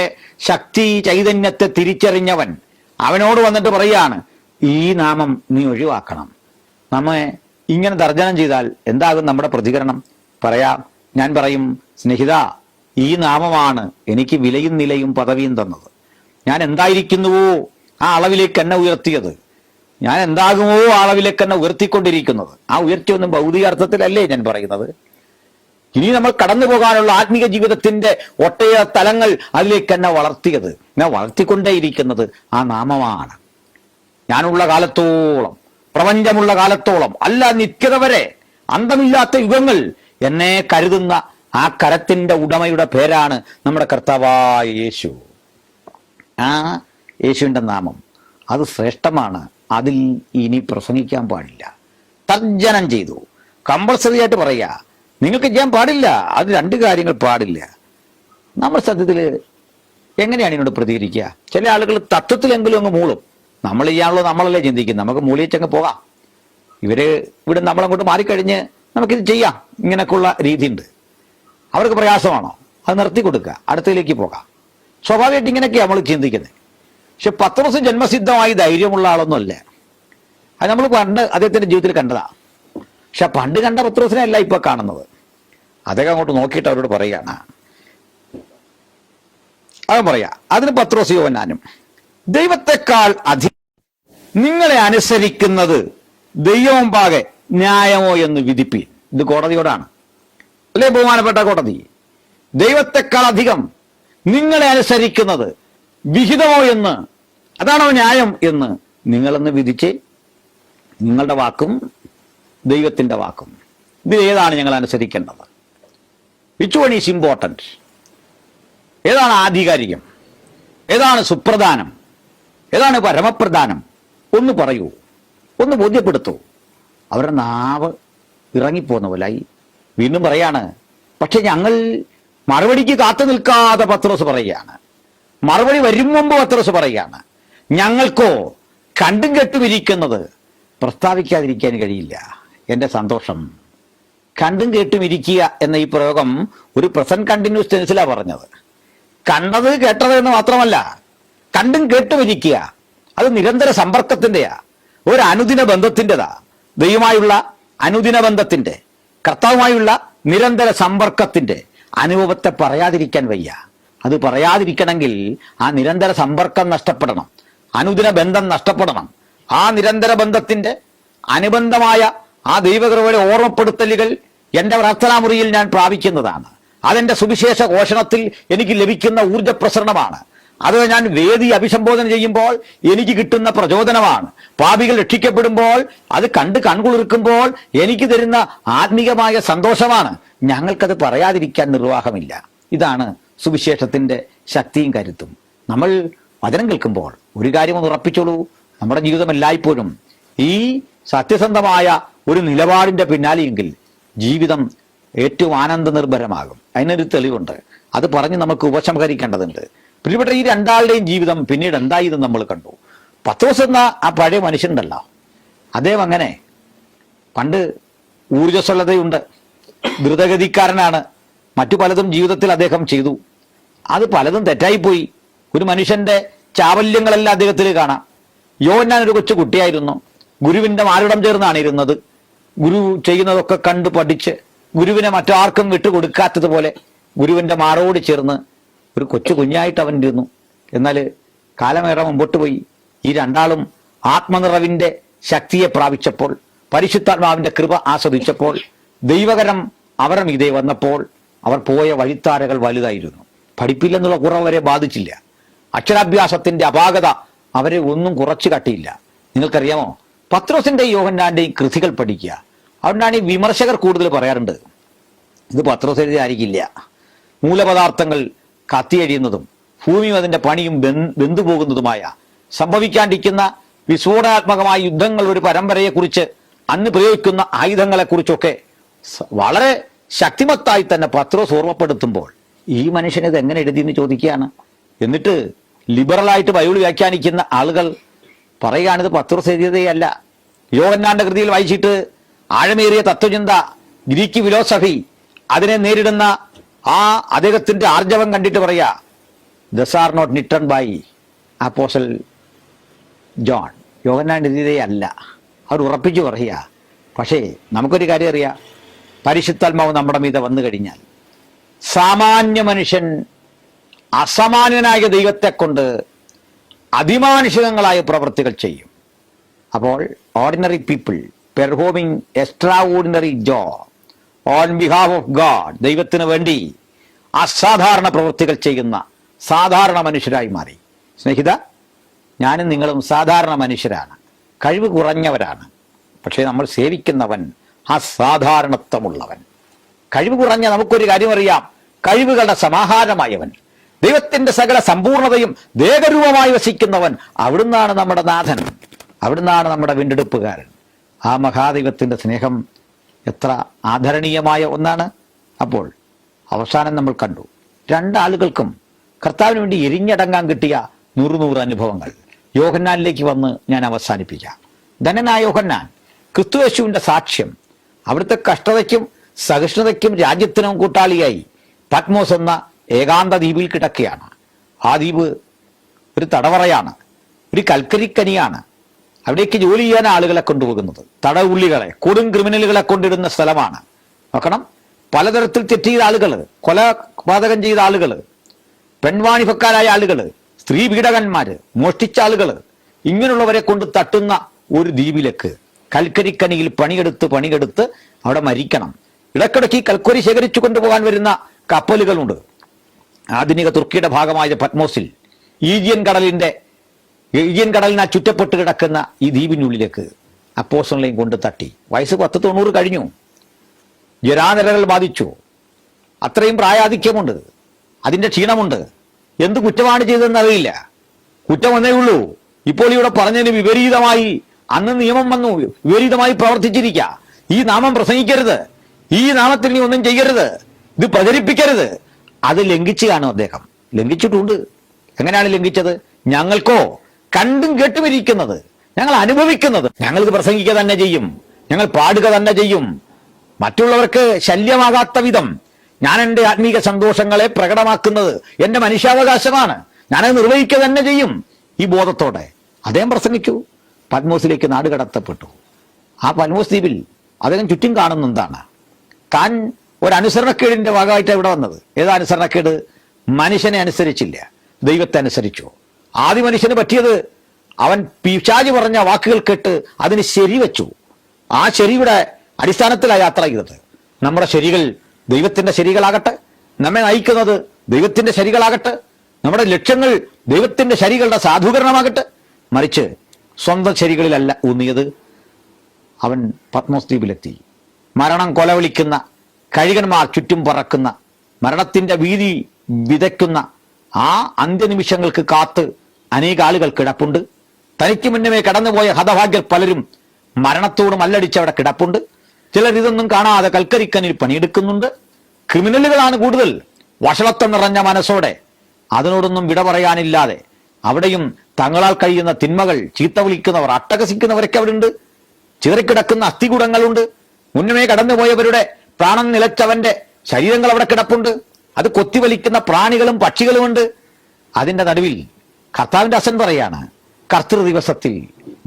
ശക്തി ചൈതന്യത്തെ തിരിച്ചറിഞ്ഞവൻ അവനോട് വന്നിട്ട് പറയാണ്, ഈ നാമം നീ ഒഴിവാക്കണം. നമ്മെ ഇങ്ങനെ തർജ്ജനം ചെയ്താൽ എന്താകും നമ്മുടെ പ്രതികരണം? ഞാൻ പറയും, സ്നേഹിത, ഈ നാമമാണ് എനിക്ക് വിലയും നിലയും പദവിയും തന്നത്. ഞാൻ എന്തായിരിക്കുന്നുവോ ആ അളവിലേക്ക് എന്നെ ഉയർത്തിയത്. ഞാൻ എന്താകുമോ ആ അളവിലേക്ക് എന്നെ ഉയർത്തിക്കൊണ്ടിരിക്കുന്നത്. ആ ഉയർച്ചയൊന്നും ഭൗതിക അർത്ഥത്തിലല്ലേ ഞാൻ പറയുന്നത്. ഇനി നമ്മൾ കടന്നു പോകാനുള്ള ആത്മീക ജീവിതത്തിന്റെ ഒട്ടേറെ തലങ്ങൾ അതിലേക്ക് എന്നെ വളർത്തിയത്, എന്നെ വളർത്തിക്കൊണ്ടേയിരിക്കുന്നത് ആ നാമമാണ്. ഞാനുള്ള കാലത്തോളം, പ്രപഞ്ചമുള്ള കാലത്തോളം, അല്ല നിത്യത വരെ, അന്തമില്ലാത്ത യുഗങ്ങൾ എന്നെ കരുതുന്ന ആ കരത്തിന്റെ ഉടമയുടെ പേരാണ് നമ്മുടെ കർത്താവായ യേശു. ആ യേശുവിന്റെ നാമം അത് ശ്രേഷ്ഠമാണ്. അതിൽ ഇനി പ്രസംഗിക്കാൻ പാടില്ല. തർജ്ജനം ചെയ്തു, കമ്പൾസറി ആയിട്ട് പറയുക, നിങ്ങൾക്ക് ചെയ്യാൻ പാടില്ല. അത് രണ്ട് കാര്യങ്ങൾ പാടില്ല. നമ്മൾ സത്യത്തിൽ എങ്ങനെയാണ് ഇതിനോട് പ്രതികരിക്കുക? ചില ആളുകൾ തത്വത്തിലെങ്കിലും അങ്ങ് മൂളും. നമ്മൾ ചെയ്യാനുള്ളത് നമ്മളല്ലേ ചിന്തിക്കും, നമുക്ക് മൂളിച്ചങ്ങ് പോകാം. ഇവിടെ നമ്മളങ്ങോട്ട് മാറിക്കഴിഞ്ഞ് നമുക്കിത് ചെയ്യാം, ഇങ്ങനെയൊക്കെയുള്ള രീതിയുണ്ട്. അവർക്ക് പ്രയാസമാണോ? അത് നിർത്തി കൊടുക്കുക, അടുത്തതിലേക്ക് പോകാം. സ്വാഭാവികമായിട്ട് ഇങ്ങനെയൊക്കെയാണ് നമ്മൾ ചിന്തിക്കുന്നത്. പക്ഷെ പത്രോസ് ജന്മസിദ്ധമായി ധൈര്യമുള്ള ആളൊന്നും അല്ല. അത് നമ്മൾ പണ്ട് അദ്ദേഹത്തിന്റെ ജീവിതത്തിൽ കണ്ടതാ. പക്ഷെ പണ്ട് കണ്ട പത്രോസിനെ അല്ല ഇപ്പൊ കാണുന്നത്. അദ്ദേഹം അങ്ങോട്ട് നോക്കിയിട്ട് അവരോട് പറയുകയാണ്, അവൻ പറയാ, അതിന് പത്രോസ് യോഹന്നാനും, ദൈവത്തെക്കാൾ അധികം നിങ്ങളെ അനുസരിക്കുന്നത് ദൈവമുമ്പാകെ ന്യായമോ എന്ന് വിധിപ്പീൻ. ഇത് കോടതിയോടാണ്, അല്ലേ ബഹുമാനപ്പെട്ട കോടതി? ദൈവത്തെക്കാൾ അധികം നിങ്ങളെ അനുസരിക്കുന്നത് വിഹിതമോ എന്ന്, അതാണോ ന്യായം എന്ന് നിങ്ങളെന്ന് വിധിച്ച്, നിങ്ങളുടെ വാക്കും ദൈവത്തിന്റെ വാക്കും ഇത് ഏതാണ് ഞങ്ങൾ അനുസരിക്കേണ്ടത്? Which one is important? ഏതാണ് ആധികാരികം? ഏതാണ് സുപ്രധാനം? ഏതാണ് പരമപ്രധാനം? ഒന്ന് പറയൂ, ഒന്ന് ബോധ്യപ്പെടുത്തൂ. അവരുടെ നാവ് ഇറങ്ങിപ്പോകുന്ന പോലായി. വീണ്ടും പറയാണ്, പക്ഷെ ഞങ്ങൾ മറുപടിക്ക് കാത്തു നിൽക്കാതെ പത്രോസ് പറയുകയാണ്. മറുപടി വരും മുമ്പ് പത്രോസ് പറയുകയാണ്, ഞങ്ങൾക്കോ കണ്ടും കെട്ടുമിരിക്കുന്നത് പ്രസ്താവിക്കാതിരിക്കാൻ കഴിയില്ല. എൻ്റെ സന്തോഷം. കണ്ടും കേട്ടും ഇരിക്കുക എന്ന ഈ പ്രയോഗം ഒരു പ്രസന്റ് കണ്ടിന്യൂസ് ടെൻസിലാണ് പറഞ്ഞത്. കണ്ടത് കേട്ടത് എന്ന് മാത്രമല്ല, കണ്ടും കേട്ടും ഇരിക്കുക, അത് നിരന്തര സമ്പർക്കത്തിൻ്റെയാ, ഒരു അനുദിന ബന്ധത്തിൻ്റെതാ. ദൈവമായുള്ള അനുദിന ബന്ധത്തിന്റെ, കർത്താവുമായുള്ള നിരന്തര സമ്പർക്കത്തിന്റെ അനുഭവത്തെ പറയാതിരിക്കാൻ വയ്യ. അത് പറയാതിരിക്കണമെങ്കിൽ ആ നിരന്തര സമ്പർക്കം നഷ്ടപ്പെടണം, അനുദിന ബന്ധം നഷ്ടപ്പെടണം. ആ നിരന്തര ബന്ധത്തിന്റെ അനുബന്ധമായ ആ ദൈവകൃപയുടെ ഓർമ്മപ്പെടുത്തലുകൾ എൻ്റെ പ്രാർത്ഥനാമുറിയിൽ ഞാൻ പ്രാപിക്കുന്നതാണ്. അതെൻ്റെ സുവിശേഷ ഘോഷണത്തിൽ എനിക്ക് ലഭിക്കുന്ന ഊർജ പ്രസരണമാണ്. അത് ഞാൻ വേദി അഭിസംബോധന ചെയ്യുമ്പോൾ എനിക്ക് കിട്ടുന്ന പ്രചോദനമാണ്. പാപികൾ രക്ഷിക്കപ്പെടുമ്പോൾ അത് കണ്ട് കൺകുളിർക്കുമ്പോൾ എനിക്ക് തരുന്ന ആത്മീകമായ സന്തോഷമാണ്. ഞങ്ങൾക്കത് പറയാതിരിക്കാൻ നിർവാഹമില്ല. ഇതാണ് സുവിശേഷത്തിന്റെ ശക്തിയും കരുത്തും. നമ്മൾ വചനം കേൾക്കുമ്പോൾ ഒരു കാര്യം ഒന്ന് ഉറപ്പിച്ചോളൂ, നമ്മുടെ ജീവിതം എല്ലായ്പ്പോഴും ഈ സത്യസന്ധമായ ഒരു നിലപാടിന്റെ പിന്നാലെയെങ്കിൽ ജീവിതം ഏറ്റവും ആനന്ദ നിർഭരമാകും. അതിനൊരു തെളിവുണ്ട്. അത് പറഞ്ഞ് നമുക്ക് ഉപസംഹരിക്കേണ്ടതുണ്ട്. പ്രിയപ്പെട്ട ഈ രണ്ടാളുടെയും ജീവിതം പിന്നീട് എന്തായത് നമ്മൾ കണ്ടു. പത്രോസ് എന്ന ആ പഴയ മനുഷ്യനുണ്ടല്ലോ, അദ്ദേഹം അങ്ങനെ പണ്ട് ഊർജ്ജസ്വലതയുണ്ട്, ദ്രുതഗതിക്കാരനാണ്, മറ്റു പലതും ജീവിതത്തിൽ അദ്ദേഹം ചെയ്തു. അത് പലതും തെറ്റായിപ്പോയി. ഒരു മനുഷ്യന്റെ ചാവല്യങ്ങളെല്ലാം അദ്ദേഹത്തിൽ കാണാം. യോഹന്നാൻ ഒരു കൊച്ചു കുട്ടിയായിരുന്നു, ഗുരുവിന്റെ മാറിടം ചേർന്നാണ് ഇരുന്നത്. ഗുരു ചെയ്യുന്നതൊക്കെ കണ്ട് പഠിച്ച് ഗുരുവിനെ മറ്റാർക്കും വിട്ടുകൊടുക്കാത്തതുപോലെ ഗുരുവിന്റെ മാറോട് ചേർന്ന് ഒരു കൊച്ചു കുഞ്ഞായിട്ട് അവൻ ഇരുന്നു. എന്നാൽ കാലമേറെ മുമ്പോട്ട് പോയി. ഈ രണ്ടാളും ആത്മനിറവിന്റെ ശക്തിയെ പ്രാപിച്ചപ്പോൾ, പരിശുദ്ധാത്മാവിന്റെ കൃപ ആസ്വദിച്ചപ്പോൾ, ദൈവകരം അവരുടെ മീതെ വന്നപ്പോൾ അവർ പോയ വഴിത്താരകൾ വലുതായിരുന്നു. പഠിപ്പില്ലെന്നുള്ള കുറവ് അവരെ ബാധിച്ചില്ല. അക്ഷരാഭ്യാസത്തിന്റെ അപാകത അവരെ ഒന്നും കുറച്ചു കാട്ടിയില്ല. നിങ്ങൾക്കറിയാമോ, പത്രോസിന്റെയും യോഹന്നാന്റെയും കൃതികൾ പഠിക്കുക. അതുകൊണ്ടാണ് ഈ വിമർശകർ കൂടുതൽ പറയാറുണ്ട്, ഇത് പത്രോസ് എഴുതിയായിരിക്കില്ല, മൂലപദാർത്ഥങ്ങൾ കത്തിയഴിയുന്നതും ഭൂമിയും അതിന്റെ പണിയും വെന്തുപോകുന്നതുമായ സംഭവിക്കാണ്ടിരിക്കുന്ന വിസ്ഫോടനാത്മകമായ യുദ്ധങ്ങൾ ഒരു പരമ്പരയെക്കുറിച്ച്, അന്ന് പ്രയോഗിക്കുന്ന ആയുധങ്ങളെക്കുറിച്ചൊക്കെ വളരെ ശക്തിമത്തായി തന്നെ പത്രോസ് ഓർമ്മപ്പെടുത്തുമ്പോൾ ഈ മനുഷ്യൻ ഇത് എങ്ങനെ എഴുതിയെന്ന് ചോദിക്കുകയാണ്. എന്നിട്ട് ലിബറലായിട്ട് ബൈബിൾ വ്യാഖ്യാനിക്കുന്ന ആളുകൾ പറയുകയാണിത് പത്രോസ് എഴുതിയതേയല്ല. യോഹന്നാന്റെ കൃതിയിൽ വായിച്ചിട്ട് ആഴമേറിയ തത്വചിന്ത, ഗ്രീക്ക് ഫിലോസഫി, അതിനെ നേരിടുന്ന ആ അദ്ദേഹത്തിന്റെ ആർജവം കണ്ടിട്ട് പറയാ, these are not written by apostle John, യോഹന്നാൻ എഴുതിയതേ അല്ല. അവർ ഉറപ്പിച്ചു പറയുക. പക്ഷേ നമുക്കൊരു കാര്യം അറിയാം, പരിശുദ്ധാത്മാവ് നമ്മുടെ മീതെ വന്നു കഴിഞ്ഞാൽ സാമാന്യ മനുഷ്യൻ അസമാന്യനായ ദൈവത്തെ കൊണ്ട് അതിമാനുഷികങ്ങളായ പ്രവൃത്തികൾ ചെയ്യും. അപ്പോൾ ordinary people performing extra ordinary job on behalf of God, ദൈവത്തിന് വേണ്ടി അസാധാരണ പ്രവൃത്തികൾ ചെയ്യുന്ന സാധാരണ മനുഷ്യരായി മാറി. സ്നേഹിത, ഞാനും നിങ്ങളും സാധാരണ മനുഷ്യരാണ്, കഴിവ് കുറഞ്ഞവരാണ്. പക്ഷേ നമ്മൾ സേവിക്കുന്നവൻ അസാധാരണത്വമുള്ളവൻ. കഴിവ് കുറഞ്ഞ നമുക്കൊരു കാര്യം അറിയാം, കഴിവുകളുടെ സമാഹാരമായവൻ, ദൈവത്തിന്റെ സകല സമ്പൂർണതയും ദേഹരൂപമായി വസിക്കുന്നവൻ, അവിടുന്നാണ് നമ്മുടെ നാഥൻ, അവിടുന്നാണ് നമ്മുടെ വീണ്ടെടുപ്പുകാരൻ. ആ മഹാദൈവത്തിന്റെ സ്നേഹം എത്ര ആദരണീയമായ ഒന്നാണ്. അപ്പോൾ അവസാനം നമ്മൾ കണ്ടു, രണ്ടാളുകൾക്കും കർത്താവിന് വേണ്ടി എരിഞ്ഞടങ്ങാൻ കിട്ടിയ 100 അനുഭവങ്ങൾ. യോഹന്നാനിലേക്ക് വന്ന് ഞാൻ അവസാനിപ്പിക്കാം. ധനനായ യോഹന്നാൻ ക്രിസ്തുയേശുവിന്റെ സാക്ഷ്യം, അവിടുത്തെ കഷ്ടതയ്ക്കും സഹിഷ്ണുതയ്ക്കും രാജ്യത്തിനും കൂട്ടാളിയായി പത്മോസ് എന്ന ഏകാന്ത ദ്വീപിൽ കിടക്കുകയാണ്. ആ ദ്വീപ് ഒരു തടവറയാണ്, ഒരു കൽക്കരിക്കനിയാണ്. അവിടേക്ക് ജോലി ചെയ്യാൻ ആളുകളെ കൊണ്ടുപോകുന്നത്, തടവുള്ളികളെ, കൊടും ക്രിമിനലുകളെ കൊണ്ടിടുന്ന സ്ഥലമാണ്. നോക്കണം, പലതരത്തിൽ തെറ്റ് ചെയ്ത ആളുകൾ, കൊലപാതകം ചെയ്ത ആളുകൾ, പെൺവാണിഭക്കാരായ ആളുകൾ, സ്ത്രീ പീഡകന്മാര്, മോഷ്ടിച്ച ആളുകൾ, ഇങ്ങനെയുള്ളവരെ കൊണ്ട് തട്ടുന്ന ഒരു ദ്വീപിലേക്ക് കൽക്കരിക്കനിയിൽ പണിയെടുത്ത് അവിടെ മരിക്കണം. ഇടയ്ക്കിടയ്ക്ക് ഈ കൽക്കരി ശേഖരിച്ചു കൊണ്ടുപോകാൻ വരുന്ന കപ്പലുകളുണ്ട്. ആധുനിക തുർക്കിയുടെ ഭാഗമായ പത്മോസിൽ ഈജിയൻ കടലിനെ ചുറ്റപ്പെട്ട് കിടക്കുന്ന ഈ ദ്വീപിനുള്ളിലേക്ക് അപ്പോസ്തലനെയും കൊണ്ട് തട്ടി. വയസ്സ് 90 കഴിഞ്ഞു, ജരാനരകൾ ബാധിച്ചു, അത്രയും പ്രായാധിക്യമുണ്ട്, അതിന്റെ ക്ഷീണമുണ്ട്. എന്ത് കുറ്റമാണ് ചെയ്തതെന്ന് അറിയില്ല, കുറ്റം വന്നേ ഉള്ളൂ. ഇപ്പോൾ ഇവിടെ പറഞ്ഞതിന് വിപരീതമായി അന്ന് നിയമം വന്നു, വിപരീതമായി പ്രവർത്തിച്ചിരിക്കുക. ഈ നാമം പ്രസംഗിക്കരുത്, ഈ നാമത്തിൽ നീ ഒന്നും ചെയ്യരുത്, ഇത് പ്രചരിപ്പിക്കരുത്. അത് ലംഘിച്ചു കാണും അദ്ദേഹം. ലംഘിച്ചിട്ടുണ്ട്. എങ്ങനെയാണ് ലംഘിച്ചത്? ഞങ്ങൾക്കോ കണ്ടും കേട്ടുമിരിക്കുന്നത്, ഞങ്ങൾ അനുഭവിക്കുന്നത്, ഞങ്ങളിത് പ്രസംഗിക്കുക തന്നെ ചെയ്യും, ഞങ്ങൾ പാടുക തന്നെ ചെയ്യും. മറ്റുള്ളവർക്ക് ശല്യമാകാത്ത വിധം ഞാൻ എൻ്റെ ആത്മീക സന്തോഷങ്ങളെ പ്രകടമാക്കുന്നത് എൻ്റെ മനുഷ്യാവകാശമാണ്, ഞാനത് നിർവഹിക്കുക തന്നെ ചെയ്യും. ഈ ബോധത്തോടെ അദ്ദേഹം പ്രസംഗിച്ചു. പത്മോസിലേക്ക് നാട് കടത്തപ്പെട്ടു. ആ പത്മോസ് ദ്വീപിൽ അദ്ദേഹം ചുറ്റും കാണുന്ന എന്താണ്? താൻ ഒരു അനുസരണക്കേടിന്റെ ഭാഗമായിട്ട് ഇവിടെ വന്നത്. ഏതാ അനുസരണക്കേട്? മനുഷ്യനെ അനുസരിച്ചില്ല, ദൈവത്തെ അനുസരിച്ചു. ആദ്യ മനുഷ്യന് പറ്റിയത് അവൻ പിശാച് പറഞ്ഞ വാക്കുകൾ കേട്ട് അതിന് ശരിവെച്ചു. ആ ശരിയുടെ അടിസ്ഥാനത്തിലാണ് യാത്ര ചെയ്തത്. നമ്മുടെ ശരികൾ ദൈവത്തിന്റെ ശരികളാകട്ടെ, നമ്മെ നയിക്കുന്നത് ദൈവത്തിന്റെ ശരികളാകട്ടെ, നമ്മുടെ ലക്ഷ്യങ്ങൾ ദൈവത്തിന്റെ ശരികളുടെ സാധൂകരണമാകട്ടെ. മറിച്ച് സ്വന്തം ശരികളിലല്ല ഊന്നിയത്. അവൻ പത്മോസ് ദ്വീപിലെത്തി. മരണം കൊലവിളിക്കുന്ന, കഴുകന്മാർ ചുറ്റും പറക്കുന്ന, മരണത്തിന്റെ ഭീതി വിതയ്ക്കുന്ന ആ അന്ത്യനിമിഷങ്ങൾക്ക് കാത്ത് അനേക ആളുകൾ കിടപ്പുണ്ട്. തനിക്ക് മുന്നമേ കടന്നുപോയ ഹതഭാഗ്യർ പലരും മരണത്തോട് മല്ലടിച്ചവിടെ കിടപ്പുണ്ട്. ചിലർ ഇതൊന്നും കാണാതെ കൽക്കരിക്കനിൽ പണിയെടുക്കുന്നുണ്ട്. ക്രിമിനലുകളാണ് കൂടുതൽ, വഷളത്വം നിറഞ്ഞ മനസ്സോടെ, അതിനോടൊന്നും വിട പറയാനില്ലാതെ അവിടെയും തങ്ങളാൽ കഴിയുന്ന തിന്മകൾ ചീത്ത വിളിക്കുന്നവർ, അട്ടഹസിക്കുന്നവരൊക്കെ അവിടെ ഉണ്ട്. ചിതറിക്കിടക്കുന്ന അസ്ഥികൂടങ്ങളുണ്ട്. മുന്നമേ കടന്നുപോയവരുടെ പ്രാണൻ നിലച്ചവന്റെ ശരീരങ്ങൾ അവിടെ കിടപ്പുണ്ട്. അത് കൊത്തിവലിക്കുന്ന പ്രാണികളും പക്ഷികളുമുണ്ട്. അതിന്റെ നടുവിൽ കർത്താവിന്റെ അസൻ പറയാണ്, കർത്തൃ ദിവസത്തിൽ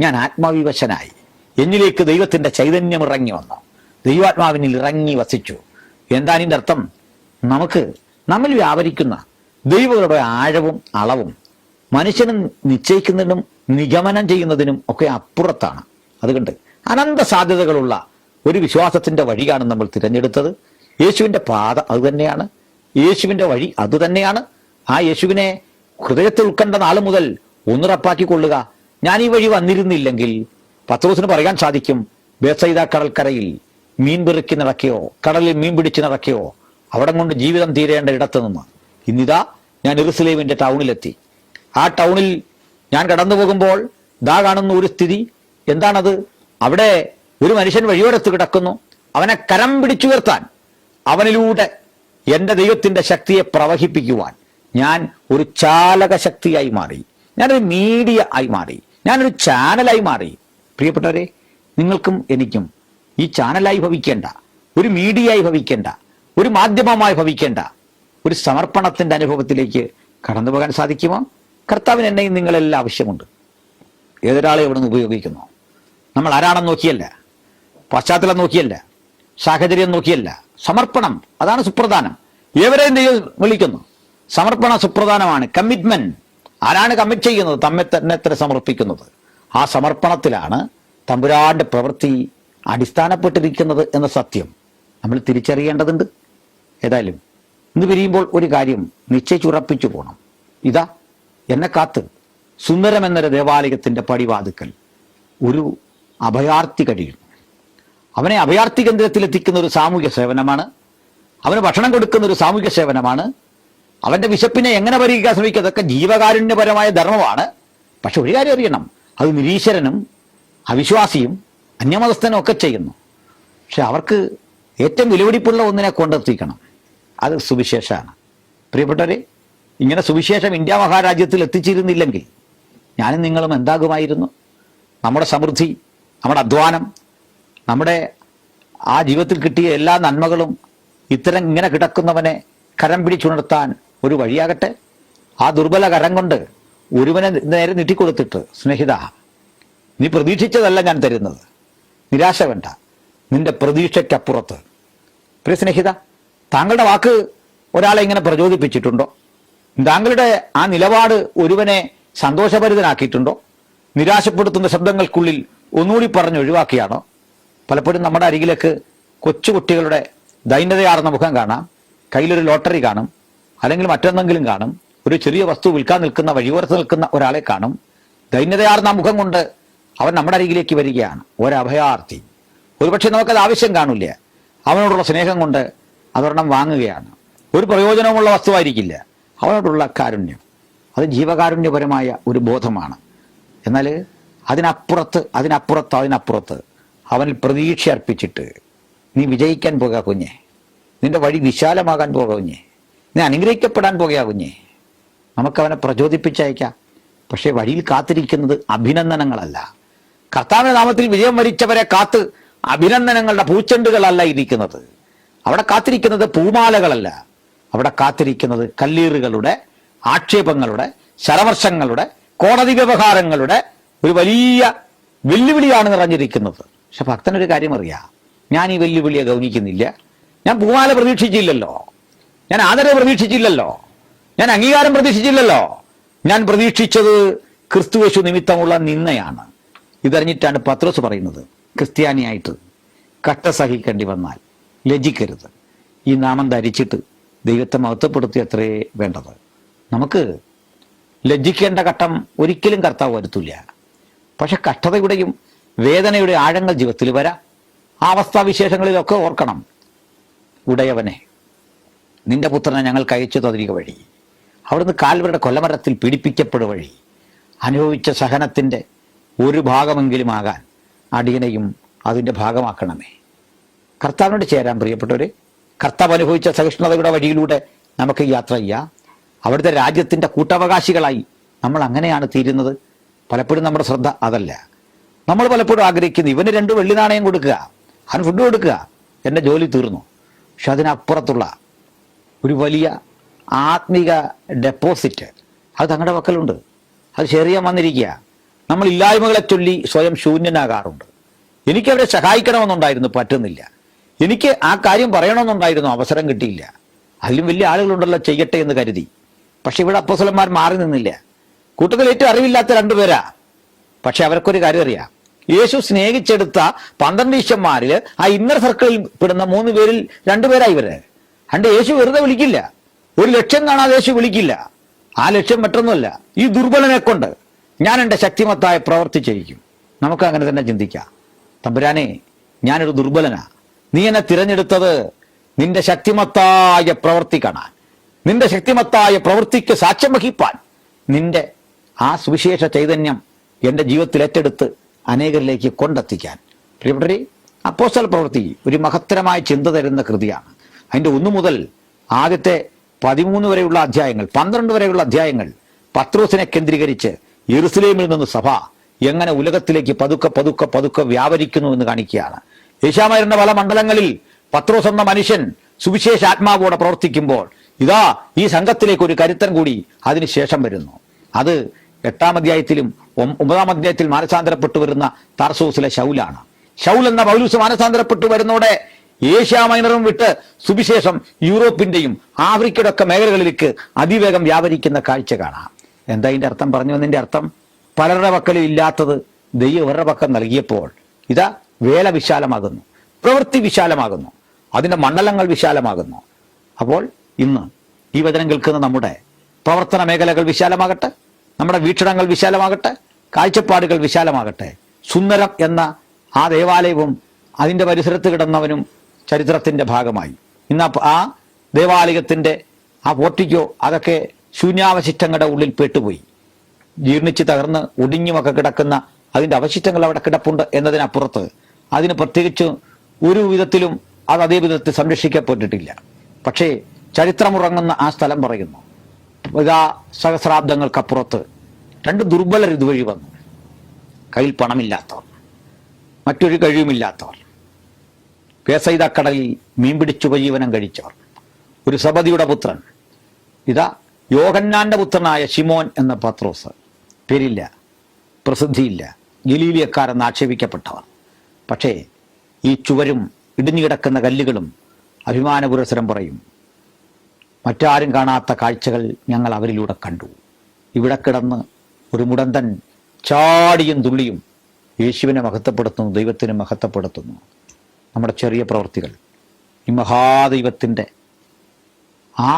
ഞാൻ ആത്മാവിവശനായി, എന്നിലേക്ക് ദൈവത്തിന്റെ ചൈതന്യം ഇറങ്ങി വന്നു, ദൈവാത്മാവിനിൽ ഇറങ്ങി വസിച്ചു. എന്താണ് ഇതിന്റെ അർത്ഥം? നമ്മിൽ വ്യാപരിക്കുന്ന ദൈവങ്ങളുടെ ആഴവും അളവും മനുഷ്യനും നിശ്ചയിക്കുന്നതിനും നിഗമനം ചെയ്യുന്നതിനും ഒക്കെ അപ്പുറത്താണ്. അതുകൊണ്ട് അനന്ത സാധ്യതകളുള്ള ഒരു വിശ്വാസത്തിൻ്റെ വഴിയാണ് നമ്മൾ തിരഞ്ഞെടുത്തത്. യേശുവിൻ്റെ പാത അതുതന്നെയാണ്, യേശുവിൻ്റെ വഴി അതുതന്നെയാണ്. ആ യേശുവിനെ ഹൃദയത്തിൽ ഉൾക്കൊണ്ട നാൾ മുതൽ ഒന്നുറപ്പാക്കിക്കൊള്ളുക. ഞാൻ ഈ വഴി വന്നിരുന്നില്ലെങ്കിൽ പത്രോസിന് പറയാൻ സാധിക്കും, ബേത്സയിദ കടൽക്കരയിൽ മീൻ പെറുക്കി നടക്കുകയോ കടലിൽ മീൻ പിടിച്ച് നടക്കുകയോ അവിടെ കൊണ്ട് ജീവിതം തീരേണ്ട ഇടത്ത് നിന്ന് ഇന്നിതാ ഞാൻ യെരൂശലേമിൻ്റെ ടൗണിലെത്തി. ആ ടൗണിൽ ഞാൻ കടന്നു പോകുമ്പോൾ ദാ കാണുന്ന ഒരു സ്ഥിതി എന്താണത്? അവിടെ ഒരു മനുഷ്യൻ വഴിയോരത്ത് കിടക്കുന്നു. അവനെ കരം പിടിച്ചുയർത്താൻ, അവനിലൂടെ എൻ്റെ ദൈവത്തിൻ്റെ ശക്തിയെ പ്രവഹിപ്പിക്കുവാൻ ഞാൻ ഒരു ചാലക ശക്തിയായി മാറി. ഞാനൊരു മീഡിയ ആയി മാറി. ഞാനൊരു ചാനലായി മാറി. പ്രിയപ്പെട്ടവരെ, നിങ്ങൾക്കും എനിക്കും ഈ ചാനലായി ഭവിക്കേണ്ട, ഒരു മീഡിയയായി ഭവിക്കേണ്ട, ഒരു മാധ്യമമായി ഭവിക്കേണ്ട ഒരു സമർപ്പണത്തിൻ്റെ അനുഭവത്തിലേക്ക് കടന്നു പോകാൻ സാധിക്കുമോ? കർത്താവിന് എന്നെയും നിങ്ങളെല്ലാം ആവശ്യമുണ്ട്. ഏതൊരാളെ എവിടെ നിന്ന് ഉപയോഗിക്കുന്നു? നമ്മൾ ആരാണെന്ന് നോക്കിയല്ല, പശ്ചാത്തലം നോക്കിയല്ല, സാഹചര്യം നോക്കിയല്ല. സമർപ്പണം, അതാണ് സുപ്രധാനം. ഏവരെയും ദൈവം വിളിക്കുന്നു. സമർപ്പണം സുപ്രധാനമാണ്. കമ്മിറ്റ്മെന്റ്. ആരാണ് കമ്മിറ്റ് ചെയ്യുന്നത്? തമ്മെ തന്നെ സമർപ്പിക്കുന്നത്. ആ സമർപ്പണത്തിലാണ് തമ്പുരാന്റെ പ്രവൃത്തി അടിസ്ഥാനപ്പെട്ടിരിക്കുന്നത് എന്ന സത്യം നമ്മൾ തിരിച്ചറിയേണ്ടതുണ്ട്. ഏതായാലും ഇന്ന് പിരിയുമ്പോൾ ഒരു കാര്യം നിശ്ചയിച്ചുറപ്പിച്ചു പോകണം. ഇതാ എന്നെ കാത്ത് സുന്ദരമെന്നൊരു ദേവാലയത്തിൻ്റെ പടിവാതുക്കൽ ഒരു അഭയാർത്ഥി കഴിയുന്നു. അവനെ അഭയാർത്ഥി കേന്ദ്രത്തിലെത്തിക്കുന്ന ഒരു സാമൂഹ്യ സേവനമാണ്. അവന് ഭക്ഷണം കൊടുക്കുന്ന ഒരു സാമൂഹ്യ സേവനമാണ്. അവൻ്റെ വിശപ്പിനെ എങ്ങനെ പരിഹരിക്കാൻ ശ്രമിക്കുക, അതൊക്കെ ജീവകാരുണ്യപരമായ ധർമ്മമാണ്. പക്ഷെ ഒരു കാര്യം അറിയണം, അത് നിരീശ്വരനും അവിശ്വാസിയും അന്യമതസ്ഥനും ഒക്കെ ചെയ്യുന്നു. പക്ഷെ അവർക്ക് ഏറ്റവും വിലപിടിപ്പുള്ള ഒന്നിനെ കൊണ്ടെത്തിക്കണം. അത് സുവിശേഷമാണ്. പ്രിയപ്പെട്ടവരെ, ഇങ്ങനെ സുവിശേഷം ഇന്ത്യ മഹാരാജ്യത്തിൽ എത്തിച്ചിരുന്നില്ലെങ്കിൽ ഞാനും നിങ്ങളും എന്താകുമായിരുന്നു? നമ്മുടെ സമൃദ്ധി, നമ്മുടെ അധ്വാനം, നമ്മുടെ ആ ജീവിതത്തിൽ കിട്ടിയ എല്ലാ നന്മകളും ഇത്തരം ഇങ്ങനെ കിടക്കുന്നവനെ കരം പിടിച്ചുണർത്താൻ ഒരു വഴിയാകട്ടെ. ആ ദുർബല കരം കൊണ്ട് ഒരുവനെ നേരെ നീട്ടിക്കൊടുത്തിട്ട്, സ്നേഹിത, നീ പ്രതീക്ഷിച്ചതല്ല ഞാൻ തരുന്നത്, നിരാശ വേണ്ട, നിന്റെ പ്രതീക്ഷയ്ക്കപ്പുറത്ത്. പ്രിയ സ്നേഹിത, താങ്കളുടെ വാക്ക് ഒരാളെ ഇങ്ങനെ പ്രചോദിപ്പിച്ചിട്ടുണ്ടോ? താങ്കളുടെ ആ നിലപാട് ഒരുവനെ സന്തോഷഭരിതനാക്കിയിട്ടുണ്ടോ? നിരാശപ്പെടുത്തുന്ന ശബ്ദങ്ങൾക്കുള്ളിൽ ഒന്നുകൂടി പറഞ്ഞ് ഒഴിവാക്കിയാണോ? പലപ്പോഴും നമ്മുടെ അരികിലേക്ക് കൊച്ചുകുട്ടികളുടെ ദൈന്യതയാർന്ന മുഖം കാണാം, കയ്യിലൊരു ലോട്ടറി കാണും, അല്ലെങ്കിൽ മറ്റെന്തെങ്കിലും കാണും, ഒരു ചെറിയ വസ്തു വിൽക്കാൻ നിൽക്കുന്ന, വഴിയോരത്ത് നിൽക്കുന്ന ഒരാളെ കാണും. ദൈന്യതയാർന്ന മുഖം കൊണ്ട് അവൻ നമ്മുടെ അരികിലേക്ക് വരികയാണ്, ഒരഭയാർത്ഥി. ഒരുപക്ഷെ നമുക്കത് ആവശ്യം കാണില്ല. അവനോടുള്ള സ്നേഹം കൊണ്ട് അതൊരെണ്ണം വാങ്ങുകയാണ്. ഒരു പ്രയോജനമുള്ള വസ്തുവായിരിക്കില്ല. അവനോടുള്ള കാരുണ്യം, അത് ജീവകാരുണ്യപരമായ ഒരു ബോധമാണ്. എന്നാൽ അതിനപ്പുറത്ത് അവനിൽ പ്രതീക്ഷ അർപ്പിച്ചിട്ട് നീ വിജയിക്കാൻ പോകുക കുഞ്ഞെ, നിന്റെ വഴി വിശാലമാകാൻ പോകുക കുഞ്ഞെ, നീ അനുഗ്രഹിക്കപ്പെടാൻ പോകുക കുഞ്ഞെ, നമുക്കവനെ പ്രചോദിപ്പിച്ചയക്കാം. പക്ഷേ വഴിയിൽ കാത്തിരിക്കുന്നത് അഭിനന്ദനങ്ങളല്ല. കർത്താവിന്റെ നാമത്തിൽ വിജയം വരിച്ചവരെ കാത്ത് അഭിനന്ദനങ്ങളുടെ പൂച്ചെണ്ടുകളല്ല ഇരിക്കുന്നത്. അവിടെ കാത്തിരിക്കുന്നത് പൂമാലകളല്ല. അവിടെ കാത്തിരിക്കുന്നത് കല്ലീറുകളുടെ, ആക്ഷേപങ്ങളുടെ, ശരവർഷങ്ങളുടെ, കോടതി വ്യവഹാരങ്ങളുടെ ഒരു വലിയ വെല്ലുവിളിയാണ് നിറഞ്ഞിരിക്കുന്നത്. പക്ഷെ ഭക്തനൊരു കാര്യം അറിയാം, ഞാൻ ഈ വെല്ലുവിളിയെ ഗൗനിക്കുന്നില്ല. ഞാൻ പൂമാല പ്രതീക്ഷിച്ചില്ലല്ലോ, ഞാൻ ആദരവ് പ്രതീക്ഷിച്ചില്ലല്ലോ, ഞാൻ അംഗീകാരം പ്രതീക്ഷിച്ചില്ലല്ലോ. ഞാൻ പ്രതീക്ഷിച്ചത് ക്രിസ്തുയേശു നിമിത്തമുള്ള നിന്ദയാണ്. ഇതറിഞ്ഞിട്ടാണ് പത്രോസ് പറയുന്നത്, ക്രിസ്ത്യാനിയായിട്ട് കട്ട സഹിക്കേണ്ടി വന്നാൽ ലജ്ജിക്കരുത്. ഈ നാമം ധരിച്ചിട്ട് ദൈവത്തെ മഹത്വപ്പെടുത്തി അത്രേ വേണ്ടത്. നമുക്ക് ലജ്ജിക്കേണ്ട ഘട്ടം ഒരിക്കലും കർത്താവ് വരുത്തില്ല. പക്ഷെ കഷ്ടതയുടെയും വേദനയുടെ ആഴങ്ങൾ ജീവിതത്തിൽ വരാം. ആ അവസ്ഥാവിശേഷങ്ങളിലൊക്കെ ഓർക്കണം, ഉടയവനെ, നിന്റെ പുത്രനെ ഞങ്ങൾക്ക് അയച്ചു തരിക വഴി, അവിടുന്ന് കാൽവരുടെ കൊലമരത്തിൽ പീഡിപ്പിക്കപ്പെടുക വഴി അനുഭവിച്ച സഹനത്തിൻ്റെ ഒരു ഭാഗമെങ്കിലും ആകാൻ അടിയനെയും അതിൻ്റെ ഭാഗമാക്കണമേ. കർത്താവിനോട് ചേരാൻ പ്രിയപ്പെട്ടവരെ, കർത്താവ് അനുഭവിച്ച സഹിഷ്ണുതയുടെ വഴിയിലൂടെ നമുക്ക് യാത്ര ചെയ്യാം. അവിടുത്തെ രാജ്യത്തിൻ്റെ കൂട്ടവകാശികളായി നമ്മൾ അങ്ങനെയാണ് തീരുന്നത്. പലപ്പോഴും നമ്മുടെ ശ്രദ്ധ അതല്ല. നമ്മൾ പലപ്പോഴും ആഗ്രഹിക്കുന്നത് ഇവന് 2 വെള്ളി നാണയം കൊടുക്കുക, അവന് ഫുഡ് കൊടുക്കുക, എൻ്റെ ജോലി തീർന്നു. പക്ഷെ അതിനപ്പുറത്തുള്ള ഒരു വലിയ ആത്മീക ഡെപ്പോസിറ്റ് അത് തങ്ങളുടെ പക്കലുണ്ട്. അത് ഷെയർ ചെയ്യാൻ വന്നിരിക്കുക. നമ്മൾ ഇല്ലായ്മകളെ ചൊല്ലി സ്വയം ശൂന്യനാകാറുണ്ട്. എനിക്കവരെ സഹായിക്കണമെന്നുണ്ടായിരുന്നു, പറ്റുന്നില്ല. എനിക്ക് ആ കാര്യം പറയണമെന്നുണ്ടായിരുന്നു, അവസരം കിട്ടിയില്ല. അതിലും വലിയ ആളുകളുണ്ടല്ലോ, ചെയ്യട്ടെ എന്ന് കരുതി. പക്ഷെ ഇവിടെ അപ്പോസ്തലന്മാർ മാറി നിന്നില്ല. കൂട്ടത്തിൽ ഏറ്റവും അറിവില്ലാത്ത 2 പേരാ പക്ഷെ അവർക്കൊരു കാര്യം അറിയാം, യേശു സ്നേഹിച്ചെടുത്ത 12 ശിഷ്യന്മാരിൽ ആ ഇന്നർ സർക്കിളിൽ പെടുന്ന 3 പേരിൽ 2 പേരായി ഇവര്. അണ്ട് യേശു വെറുതെ വിളിക്കില്ല, ഒരു ലക്ഷ്യം കാണാതെ യേശു വിളിക്കില്ല. ആ ലക്ഷ്യം മറ്റൊന്നുമല്ല, ഈ ദുർബലനെ കൊണ്ട് ഞാൻ എൻ്റെ ശക്തിമത്തായ പ്രവൃത്തി ചെയ്യിക്കും. നമുക്ക് അങ്ങനെ തന്നെ ചിന്തിക്കാം. തമ്പുരാനെ, ഞാനൊരു ദുർബലനാ, നീ എന്നെ തിരഞ്ഞെടുത്തത് നിന്റെ ശക്തിമത്തായ പ്രവൃത്തി കാണാൻ, നിന്റെ ശക്തിമത്തായ പ്രവൃത്തിക്ക് സാക്ഷ്യം വഹിപ്പാൻ, നിന്റെ ആ സുവിശേഷ ചൈതന്യം എൻ്റെ ജീവിതത്തിൽ ഏറ്റെടുത്ത് അനേകരിലേക്ക് കൊണ്ടെത്തിക്കാൻ. പ്രിയപ്പെട്ടവരെ, അപ്പോസ്തല പ്രവൃത്തി ഒരു മഹത്തരമായ ചിന്ത തരുന്ന കൃതിയാണ്. അതിൻ്റെ 1 മുതൽ ആദ്യത്തെ 13 വരെയുള്ള അധ്യായങ്ങൾ, 12 വരെയുള്ള അധ്യായങ്ങൾ പത്രോസിനെ കേന്ദ്രീകരിച്ച് യെരുസലേമിൽ നിന്ന് സഭ എങ്ങനെ ഉലകത്തിലേക്ക് പതുക്കെ പതുക്കെ പതുക്കെ വ്യാപരിക്കുന്നു എന്ന് കാണിക്കുകയാണ്. ഏഷ്യാമയറിന്റെ പല മണ്ഡലങ്ങളിൽ പത്രോസ് എന്ന മനുഷ്യൻ സുവിശേഷ ആത്മാവോടെ പ്രവർത്തിക്കുമ്പോൾ ഇതാ ഈ സംഘത്തിലേക്ക് ഒരു കരുത്തൻ കൂടി അതിനുശേഷം വരുന്നു. അത് 8-ാം അധ്യായത്തിലും 9-ാം അധ്യായത്തിൽ മാനസാന്തരപ്പെട്ടു വരുന്ന താർസോസിലെ ശൗലാണ്. ശൗൽ എന്ന പൗലൂസ് മാനസാന്തരപ്പെട്ടു വരുന്നതോടെ ഏഷ്യ മൈനറും വിട്ട് സുവിശേഷം യൂറോപ്പിന്റെയും ആഫ്രിക്കയുടെ ഒക്കെ മേഖലകളിലേക്ക് അതിവേഗം വ്യാപരിക്കുന്ന കാഴ്ച കാണാം. എന്താ ഇതിന്റെ അർത്ഥം? പറഞ്ഞു വന്നതിന്റെ അർത്ഥം, പലരുടെ പക്കലും ഇല്ലാത്തത് ദൈവം ഇവരുടെ പക്കം നൽകിയപ്പോൾ ഇതാ വേല വിശാലമാകുന്നു, പ്രവൃത്തി വിശാലമാകുന്നു, അതിന്റെ മണ്ഡലങ്ങൾ വിശാലമാകുന്നു. അപ്പോൾ ഇന്ന് ഈ വചനം കേൾക്കുന്ന നമ്മുടെ പ്രവർത്തന മേഖലകൾ വിശാലമാകട്ടെ, നമ്മുടെ വീക്ഷണങ്ങൾ വിശാലമാകട്ടെ, കാഴ്ചപ്പാടുകൾ വിശാലമാകട്ടെ. സുന്ദരം എന്ന ആ ദേവാലയവും അതിൻ്റെ പരിസരത്ത് കിടന്നവനും ചരിത്രത്തിൻ്റെ ഭാഗമായി. ഇന്ന് ആ ദേവാലയത്തിൻ്റെ ആ പോർട്ടിക്കോ അതൊക്കെ ശൂന്യാവശിഷ്ടങ്ങളുടെ ഉള്ളിൽ പെട്ടുപോയി. ജീർണിച്ച് തകർന്ന് ഒടിഞ്ഞുമൊക്കെ കിടക്കുന്ന അതിൻ്റെ അവശിഷ്ടങ്ങൾ അവിടെ കിടപ്പുണ്ട് എന്നതിനപ്പുറത്ത് അതിന് പ്രത്യേകിച്ച് ഒരു വിധത്തിലും അത് അതേ വിധത്തിൽ സംരക്ഷിക്കപ്പെട്ടിട്ടില്ല. പക്ഷേ ചരിത്രമുറങ്ങുന്ന ആ സ്ഥലം പറയുന്നു, ഇതാ സഹസ്രാബ്ദങ്ങൾക്കപ്പുറത്ത് 2 ദുർബലർ ഇതുവഴി വന്നു. കയ്യിൽ പണമില്ലാത്തവർ, മറ്റൊരു കഴിവുമില്ലാത്തവർ, പേസൈതക്കടലിൽ മീൻ പിടിച്ചുപജീവനം കഴിച്ചവർ, ഒരു സബദിയുടെ പുത്രൻ, ഇതാ യോഹന്നാന്റെ പുത്രനായ ശിമോൻ എന്ന പത്രോസ്, പേരില്ല, പ്രസിദ്ധിയില്ല, ഗലീലിയക്കാരെന്ന് ആക്ഷേപിക്കപ്പെട്ടവർ. പക്ഷേ ഈ ചുവരും ഇടിഞ്ഞുകിടക്കുന്ന കല്ലുകളും അഭിമാനപുരസരം പറയും, മറ്റാരും കാണാത്ത കാഴ്ചകൾ ഞങ്ങൾ അവരിലൂടെ കണ്ടു. ഇവിടെ കിടന്ന് ഒരു മുടന്തൻ ചാടിയും തുള്ളിയും യേശുവിനെ മഹത്വപ്പെടുത്തുന്നു, ദൈവത്തിനെ മഹത്വപ്പെടുത്തുന്നു. നമ്മുടെ ചെറിയ പ്രവൃത്തികൾ ഈ മഹാദൈവത്തിൻ്റെ ആ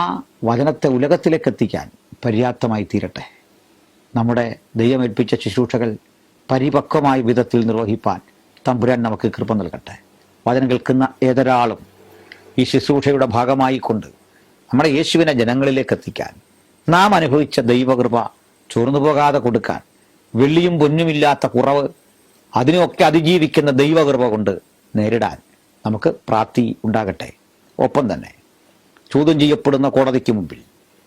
വചനത്തെ ഉലകത്തിലേക്ക് എത്തിക്കാൻ പര്യാപ്തമായി തീരട്ടെ. നമ്മുടെ ദൈവമേൽപ്പിച്ച ശുശ്രൂഷകൾ പരിപക്വമായ വിധത്തിൽ നിർവഹിപ്പാൻ തമ്പുരാൻ നമുക്ക് കൃപ നൽകട്ടെ. വചനം കേൾക്കുന്ന ഏതൊരാളും ഈ ശുശ്രൂഷയുടെ ഭാഗമായി കൊണ്ട് നമ്മുടെ യേശുവിനെ ജനങ്ങളിലേക്ക് എത്തിക്കാൻ, നാം അനുഭവിച്ച ദൈവകൃപ ചോർന്നു പോകാതെ കൊടുക്കാൻ, വെള്ളിയും പൊന്നുമില്ലാത്ത കുറവ് അതിനെയൊക്കെ അതിജീവിക്കുന്ന ദൈവകൃപ കൊണ്ട് നേരിടാൻ നമുക്ക് പ്രാപ്തി ഉണ്ടാകട്ടെ. ഒപ്പം തന്നെ ചോദ്യം ചെയ്യപ്പെടുന്ന കോടതിക്ക് മുമ്പിൽ,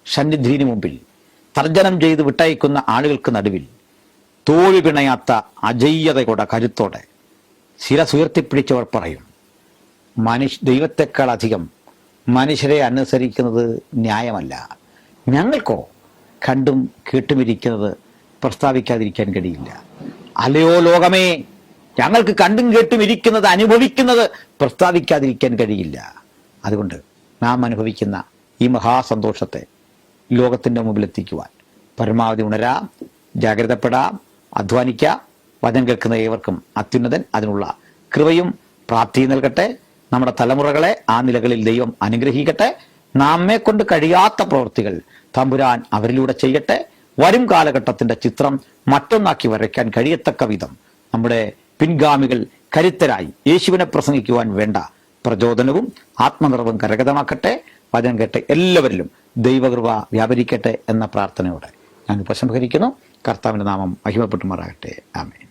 സന്നിധിന് മുമ്പിൽ, തർജ്ജനം ചെയ്ത് വിട്ടയക്കുന്ന ആളുകൾക്ക് നടുവിൽ തോൽവി പിണയാത്ത അജയ്യതയോടെ കരുത്തോടെ ശിരസുയർത്തിപ്പിടിച്ചവർ പറയും, ദൈവത്തെക്കാൾ അധികം മനുഷ്യരെ അനുസരിക്കുന്നത് ന്യായമല്ല. ഞങ്ങൾക്കോ കണ്ടും കേട്ടുമിരിക്കുന്നത് പ്രസ്താവിക്കാതിരിക്കാൻ കഴിയില്ല. അല്ലയോ ലോകമേ, ഞങ്ങൾക്ക് കണ്ടും കേട്ടും ഇരിക്കുന്നത്, അനുഭവിക്കുന്നത് പ്രസ്താവിക്കാതിരിക്കാൻ കഴിയില്ല. അതുകൊണ്ട് നാം അനുഭവിക്കുന്ന ഈ മഹാസന്തോഷത്തെ ലോകത്തിൻ്റെ മുമ്പിലെത്തിക്കുവാൻ പരമാവധി ഉണരാം, ജാഗ്രതപ്പെടാം, അധ്വാനിക്കാം. വചനം കേൾക്കുന്ന ഏവർക്കും അത്യുന്നതൻ അതിനുള്ള കൃപയും പ്രാപ്തിയും നൽകട്ടെ. നമ്മുടെ തലമുറകളെ ആ നിലകളിൽ ദൈവം അനുഗ്രഹിക്കട്ടെ. നമ്മെ കൊണ്ട് കഴിയാത്ത പ്രവൃത്തികൾ തമ്പുരാൻ അവരിലൂടെ ചെയ്യട്ടെ. വരും കാലഘട്ടത്തിന്റെ ചിത്രം മറ്റൊന്നാക്കി വരയ്ക്കാൻ കഴിയത്തക്ക വിധം നമ്മുടെ പിൻഗാമികൾ കരുത്തരായി യേശുവിനെ പ്രസംഗിക്കുവാൻ വേണ്ട പ്രചോദനവും ആത്മനിർഭം കരഗതമാക്കട്ടെ. വചനം കേട്ട് എല്ലാവരിലും ദൈവകൃപ വ്യാപരിക്കട്ടെ എന്ന പ്രാർത്ഥനയോടെ ഞാൻ ഉപസംഹരിക്കുന്നു. കർത്താവിൻ്റെ നാമം മഹിമപ്പെട്ടുമാറാകട്ടെ. ആമേൻ.